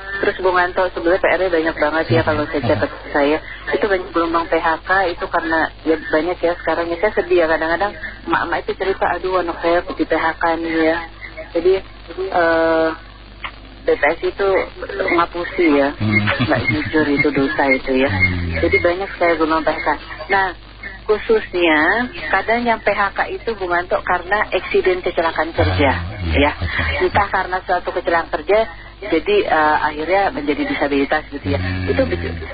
Terus Bung Anto, sebenarnya PR-nya banyak banget ya kalau saya catat saya. Itu banyak gelombang PHK itu karena ya banyak ya sekarang ya. Saya sedih ya kadang-kadang emak-emak itu cerita, aduh anak saya di PHK nih ya. Jadi BPS itu ngapusi ya, nggak jujur itu dosa itu ya. Jadi banyak sekali gelombang PHK. Nah khususnya kadang yang PHK itu Bung Anto karena eksiden kecelakaan kerja ya. Entah karena suatu kecelakaan kerja jadi akhirnya menjadi disabilitas gitu ya.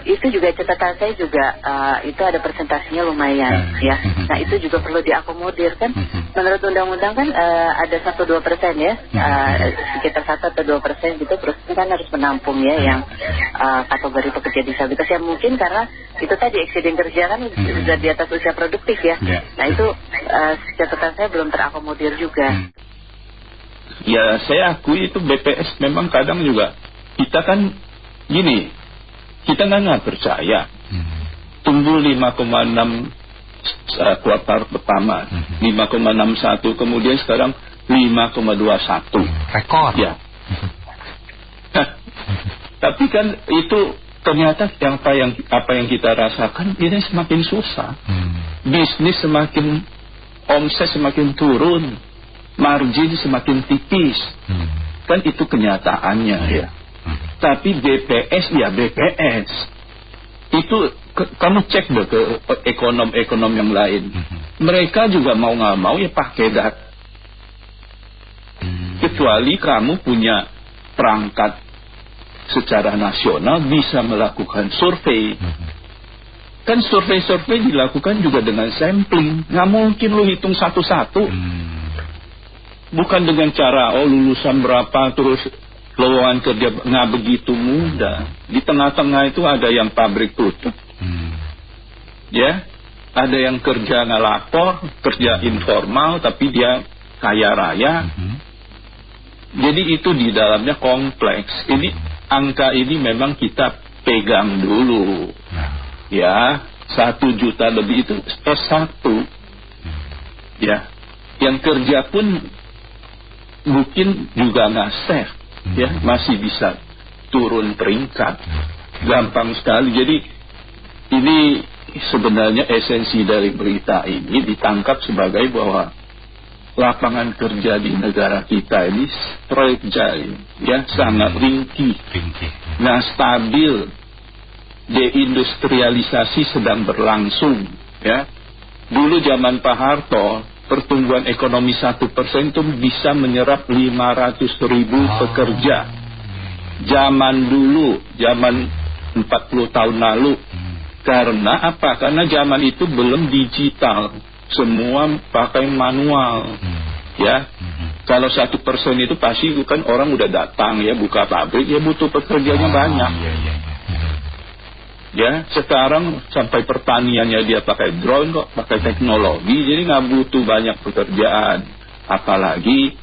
Itu juga catatan saya juga itu ada persentasinya lumayan ya. Nah itu juga perlu diakomodir kan. Menurut undang-undang kan ada 1-2% ya, sekitar 1-2% gitu. Terus kan harus menampung ya yang kategori pekerja disabilitas yang mungkin karena itu tadi eksiden kerja kan sudah di atas usia produktif ya. Nah itu catatan saya belum terakomodir juga. Ya saya akui itu BPS memang kadang juga kita kan gini, kita nggak percaya tumbuh 5,6 kuartal pertama 5,61 kemudian sekarang 5,21 rekor ya. Tapi kan itu ternyata apa yang kita rasakan ini semakin susah, bisnis semakin, omset semakin turun, margin semakin tipis, kan itu kenyataannya ya. Tapi BPS ya BPS itu kamu cek deh ke ekonom yang lain, mereka juga mau nggak mau ya pakai data. Kecuali kamu punya perangkat secara nasional bisa melakukan survei. Kan survei dilakukan juga dengan sampling, nggak mungkin lu hitung satu-satu. Bukan dengan cara lulusan berapa terus lowongan kerja, nggak begitu mudah. Di tengah-tengah itu ada yang pabrik tutup, ya, ada yang kerja nggak lapor, kerja informal tapi dia kaya raya. Jadi itu di dalamnya kompleks. Ini angka ini memang kita pegang dulu, ya, 1 juta lebih itu S1, ya, yang kerja pun mungkin juga nggak safe, ya, masih bisa turun peringkat, gampang sekali. Jadi ini sebenarnya esensi dari berita ini ditangkap sebagai bahwa lapangan kerja di negara kita ini fragile, ya, sangat ringkih, nggak stabil. Deindustrialisasi sedang berlangsung, ya. Dulu zaman Pak Harto pertumbuhan ekonomi 1% itu bisa menyerap 500.000 pekerja. Zaman dulu, zaman 40 tahun lalu. Karena apa? Karena zaman itu belum digital, semua pakai manual, ya. Kalau 1% itu pasti kan orang udah datang ya, buka pabrik ya, butuh pekerjanya banyak. Ya, sekarang sampai pertaniannya dia pakai drone kok, pakai teknologi, jadi nggak butuh banyak pekerjaan. apalagi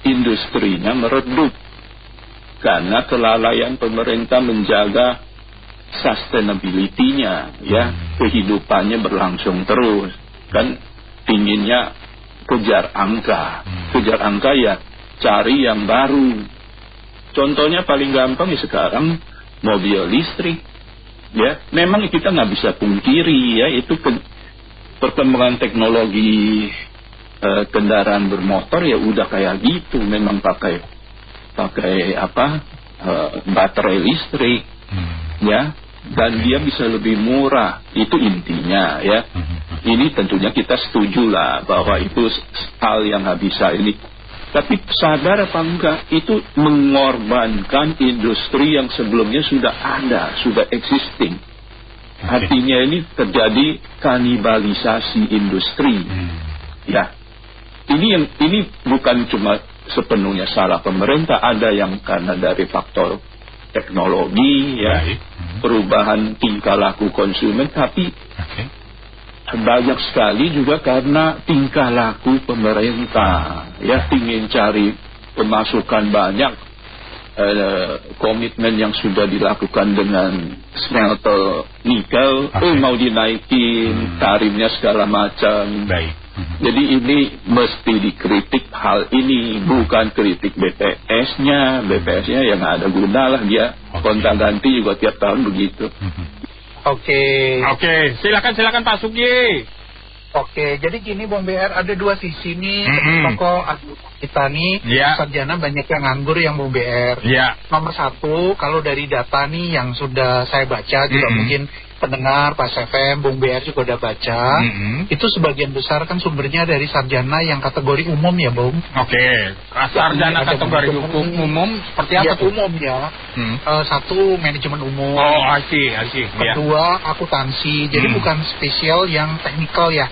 industrinya meredup karena kelalaian pemerintah menjaga sustainability-nya, ya, kehidupannya berlangsung terus. Kan inginnya kejar angka ya, cari yang baru. Contohnya paling gampang ya sekarang mobil listrik, ya. Memang kita nggak bisa pungkiri, ya, itu perkembangan teknologi kendaraan bermotor ya udah kayak gitu, memang pakai baterai listrik, ya, dan dia bisa lebih murah, itu intinya, ya. Ini tentunya kita setuju lah bahwa itu hal yang nggak bisa ini. Tapi sadar apa enggak, itu mengorbankan industri yang sebelumnya sudah ada, sudah existing. Artinya ini terjadi kanibalisasi industri, ya. Ini bukan cuma sepenuhnya salah pemerintah, ada yang karena dari faktor teknologi, ya, perubahan tingkah laku konsumen, tapi banyak sekali juga karena tingkah laku pemerintah, ya, ingin cari pemasukan banyak, komitmen yang sudah dilakukan dengan smelter nikel, mau dinaikin tarifnya segala macam. Jadi ini mesti dikritik hal ini, bukan kritik BPS-nya. BPS-nya yang ada guna lah, dia gonta-ganti juga tiap tahun begitu. Oke, silakan Pak Sugi. Oke, jadi gini Bung BR, ada dua sisi nih. Tokoh kita nih, sarjana banyak yang nganggur yang Bung BR. Nomor satu, kalau dari data nih yang sudah saya baca, juga mungkin pendengar, Pak FM, Bung BR juga udah baca, itu sebagian besar kan sumbernya dari sarjana yang kategori umum ya Bung. Sarjana kategori hukum umum seperti apa tuh? Umum ya. Satu manajemen umum. Kedua akuntansi. Jadi bukan spesial yang teknikal ya.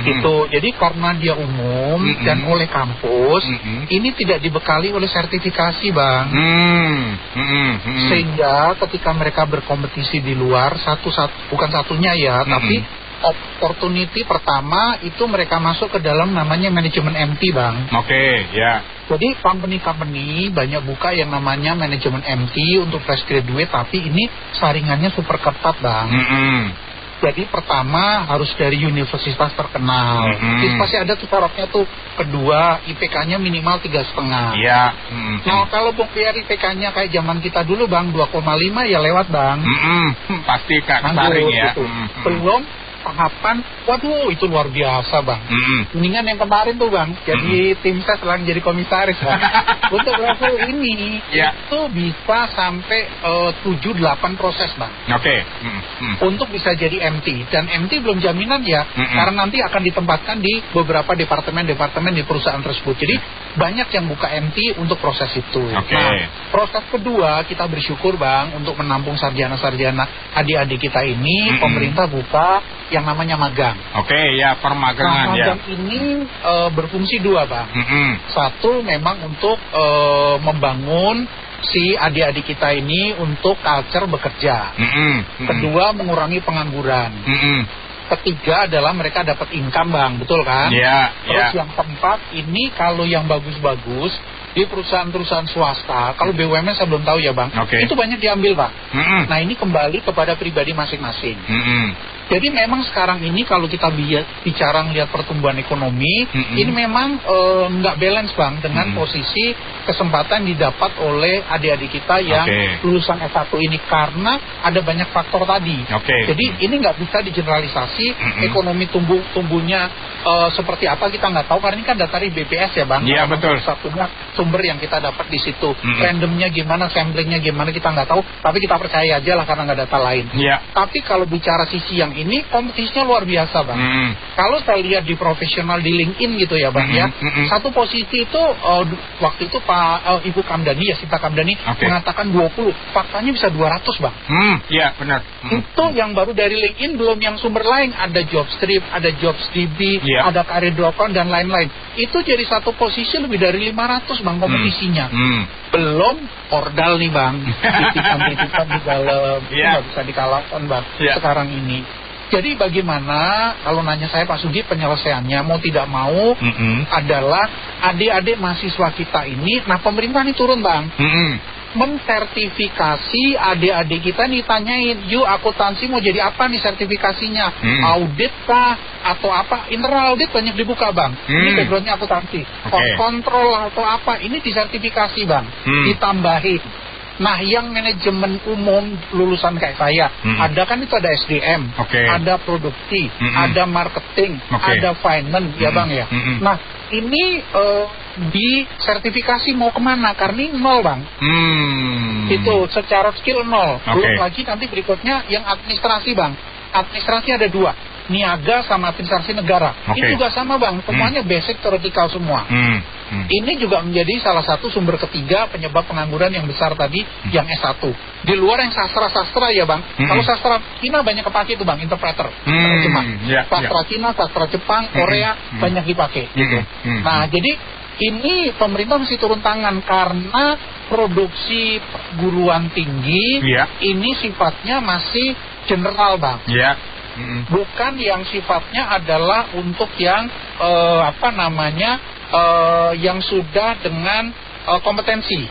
Gitu. Jadi karena dia umum dan oleh kampus, ini tidak dibekali oleh sertifikasi Bang. Sehingga ketika mereka berkompetisi di luar, bukan satunya ya, tapi opportunity pertama itu mereka masuk ke dalam namanya manajemen MT Bang. Jadi company banyak buka yang namanya manajemen MT untuk fresh graduate, tapi ini saringannya super ketat Bang. Jadi pertama harus dari universitas terkenal. Terus pasti ada tuh syaratnya tuh. Kedua, IPK-nya minimal 3,5. Nah kalau Bung PR IPK-nya kayak zaman kita dulu Bang, 2,5 ya lewat Bang. Pasti Kak saring ya. Gitu. Belum tahapan, waduh itu luar biasa Bang. Mendingan yang kemarin tuh Bang, jadi tim ses lang jadi komisaris Bang. Untuk level ini itu bisa sampai 7-8 proses Bang. Untuk bisa jadi MT, dan MT belum jaminan ya, karena nanti akan ditempatkan di beberapa departemen di perusahaan tersebut. Jadi banyak yang buka MT untuk proses itu. Nah, proses kedua kita bersyukur Bang, untuk menampung sarjana-sarjana adik-adik kita ini, pemerintah buka yang namanya magang. Permagangan. Nah, magang ini berfungsi dua Bang. Satu memang untuk membangun si adik-adik kita ini untuk culture bekerja. Kedua mengurangi pengangguran. Ketiga adalah mereka dapat income Bang, betul kan? Terus yang keempat ini kalau yang bagus-bagus di perusahaan-perusahaan swasta, kalau BUMN saya belum tahu ya Bang, itu banyak diambil Bang. Nah ini kembali kepada pribadi masing-masing. Jadi memang sekarang ini kalau kita bicara melihat pertumbuhan ekonomi, ini memang nggak balance Bang dengan posisi kesempatan didapat oleh adik-adik kita yang lulusan S1 ini, karena ada banyak faktor tadi. Jadi ini nggak bisa digeneralisasi, ekonomi tumbuhnya seperti apa kita nggak tahu, karena ini kan data dari BPS ya Bang. Betul. Satunya sumber yang kita dapat di situ. Randomnya gimana, samplingnya gimana kita nggak tahu, tapi kita percaya aja lah karena nggak data lain. Tapi kalau bicara sisi yang ini, kompetisinya luar biasa Bang. Kalau saya lihat di profesional di LinkedIn gitu ya Bang ya, satu posisi itu waktu itu Pak Ibu Kamdani ya, Sita Kamdani mengatakan 20, faktanya bisa 200 Bang. Benar. Itu yang baru dari LinkedIn, belum yang sumber lain, ada Jobstreet, ada JobsDB, ada Career.com dan lain-lain. Itu jadi satu posisi lebih dari 500 Bang kompetisinya. Belum ordal nih Bang, titipan di dalam, nggak bisa dikalahkan Bang sekarang ini. Jadi bagaimana kalau nanya saya Pak Sugi penyelesaiannya mau tidak mau adalah adik-adik mahasiswa kita ini, nah pemerintah ini turun Bang, mensertifikasi adik-adik kita nih, tanyain, yuk akuntansi mau jadi apa nih sertifikasinya, audit kah atau apa, internal audit banyak dibuka Bang, ini backgroundnya akuntansi, kontrol atau apa, ini disertifikasi Bang, ditambahin. Nah, yang manajemen umum lulusan kayak saya, ada kan itu ada SDM, ada produksi, ada marketing, ada finance, ya Bang ya. Nah, ini di sertifikasi mau kemana? Karena ini 0 Bang. Itu secara skill 0. Belum lagi nanti berikutnya yang administrasi Bang. Administrasi ada 2. Niaga sama administrasi negara. Ini juga sama Bang, semuanya basic theoretical semua. Ini juga menjadi salah satu sumber ketiga penyebab pengangguran yang besar tadi, yang S1. Di luar yang sastra-sastra ya Bang. Kalau sastra Cina banyak kepake itu Bang, interpreter, terjemah. Sastra Cina, sastra Jepang, Korea banyak dipakai gitu. Nah, jadi ini pemerintah mesti turun tangan karena produksi perguruan tinggi ini sifatnya masih general Bang. Bukan yang sifatnya adalah untuk yang yang sudah dengan kompetensi.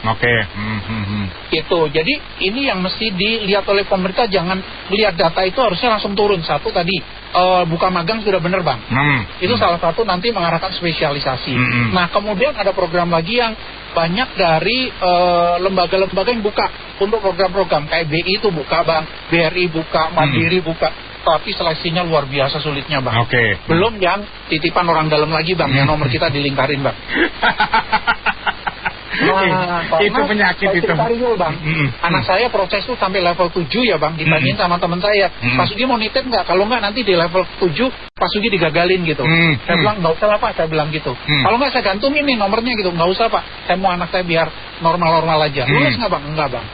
Gitu. Jadi ini yang mesti dilihat oleh pemerintah, jangan lihat data itu harusnya langsung turun. Satu tadi buka magang sudah benar Bang. Itu salah satu nanti mengarahkan spesialisasi. Nah, kemudian ada program lagi yang banyak dari lembaga-lembaga yang buka untuk program-program kayak BI itu buka Bang, BRI buka, Mandiri buka. Tapi seleksinya luar biasa sulitnya Bang. Belum yang titipan orang dalam lagi Bang, yang nomor kita dilingkarin Bang. Itu penyakit itu Bang. Anak saya proses itu sampai level 7 ya Bang. Ditanyain sama teman saya, Pak Sugi mau nitip nggak? Kalau nggak nanti di level 7 Pak Sugi digagalin gitu. Saya bilang nggak usah lah Pak, saya bilang gitu. Kalau nggak saya gantungin nih nomornya gitu. Nggak usah Pak, saya mau anak saya biar normal-normal aja. Lulus nggak Bang? Enggak Bang.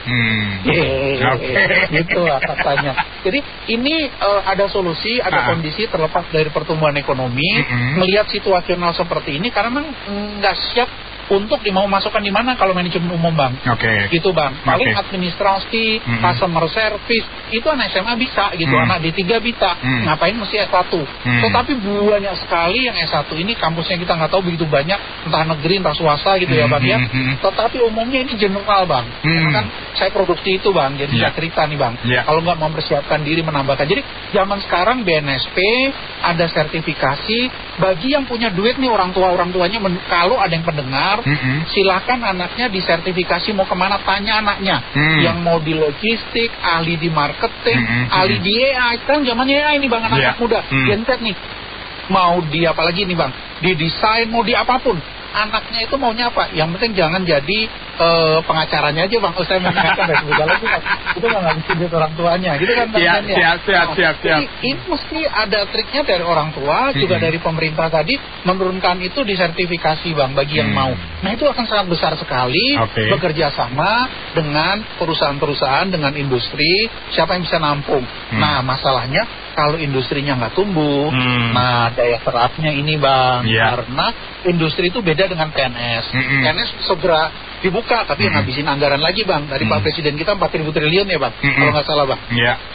Gitu lah katanya. Jadi ini ada solusi, ada kondisi terlepas dari pertumbuhan ekonomi. Melihat situasional seperti ini karena memang nggak siap untuk mau masukkan di mana kalau manajemen umum Bang. Gitu Bang. Paling administrasi, customer service itu anak SMA bisa gitu, anak D3 bisa. Ngapain mesti S1? Tetapi banyak sekali yang S1 ini kampusnya kita nggak tahu begitu banyak, entah negeri entah swasta gitu ya Bang ya. Tetapi umumnya ini general Bang. Kan saya produksi itu Bang, jadi saya cerita nih Bang. Kalau nggak mempersiapkan diri menambahkan. Jadi zaman sekarang BNSP ada sertifikasi bagi yang punya duit nih, orang tuanya kalau ada yang pendengar, silakan anaknya disertifikasi mau kemana, tanya anaknya. Yang mau di logistik, ahli di marketing, ahli di AI. Kan zamannya AI ini Bang, anak-anak muda genset nih. Mau di apalagi nih Bang, di desain, mau di apapun. Anaknya itu maunya apa? Yang penting jangan jadi pengacaranya aja Bang. Saya mengingatkan dari segala itu nggak bisa duit orang tuanya gitu kan. Siap. Ini mesti ada triknya dari orang tua, juga dari pemerintah tadi menurunkan itu di sertifikasi Bang bagi yang mau. Nah, itu akan sangat besar sekali bekerja sama dengan perusahaan-perusahaan, dengan industri, siapa yang bisa nampung. Nah, masalahnya kalau industrinya nggak tumbuh, nah daya serapnya ini Bang, karena industri itu beda dengan PNS. PNS segera dibuka, tapi ngabisin anggaran lagi Bang. Dari Pak Presiden kita 4.000 triliun ya Bang, kalau nggak salah Bang.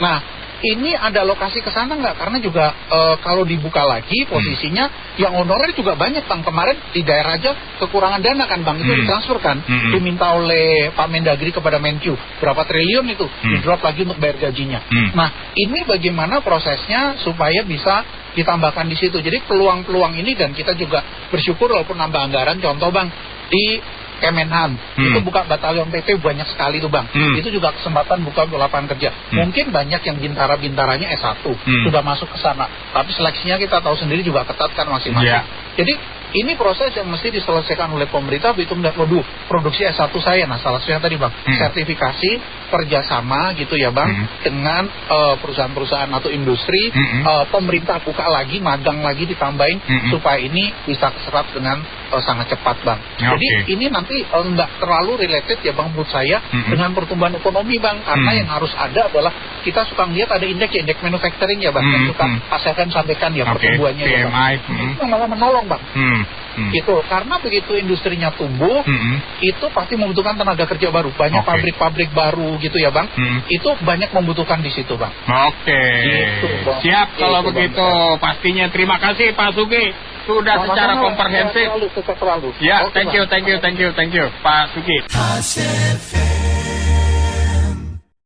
Nah, ini ada lokasi ke sana nggak? Karena juga kalau dibuka lagi posisinya yang honorer juga banyak Bang. Kemarin di daerah aja kekurangan dana kan Bang, itu ditransferkan, diminta oleh Pak Mendagri kepada Menkyu berapa triliun itu, di drop lagi untuk bayar gajinya. Nah, ini bagaimana prosesnya supaya bisa ditambahkan di situ. Jadi peluang-peluang ini, dan kita juga bersyukur walaupun nambah anggaran. Contoh Bang, di Kemenhan itu buka batalion PP banyak sekali tuh Bang. Itu juga kesempatan buka lapangan kerja. Mungkin banyak yang bintara-bintaranya S1 sudah masuk ke sana, tapi seleksinya kita tahu sendiri juga ketat kan masing-masing. Jadi ini proses yang mesti diselesaikan oleh pemerintah. Begitu melihat, waduh, produksi S1 saya, nah salah satunya tadi Bang, sertifikasi kerjasama gitu ya Bang, dengan perusahaan-perusahaan atau industri, pemerintah buka lagi, magang lagi ditambahin, supaya ini bisa keserap dengan sangat cepat Bang. Jadi ini nanti nggak terlalu related ya Bang menurut saya dengan pertumbuhan ekonomi Bang, karena yang harus ada adalah kita suka lihat ada indeks manufacturing ya Bang, yang suka Pak Sefan sampaikan ya pertumbuhannya ya Bang. Itu malah menolong Bang. Gitu. Karena begitu industrinya tumbuh, itu pasti membutuhkan tenaga kerja baru. Banyak pabrik-pabrik baru gitu ya Bang. Itu banyak membutuhkan di situ Bang. Oke. Gitu, Bang. Siap kalau Gitu, begitu. Bang. Pastinya terima kasih Pak Sugi. Sudah secara komprehensif. Selalu. Ya, thank you Pak Sugi.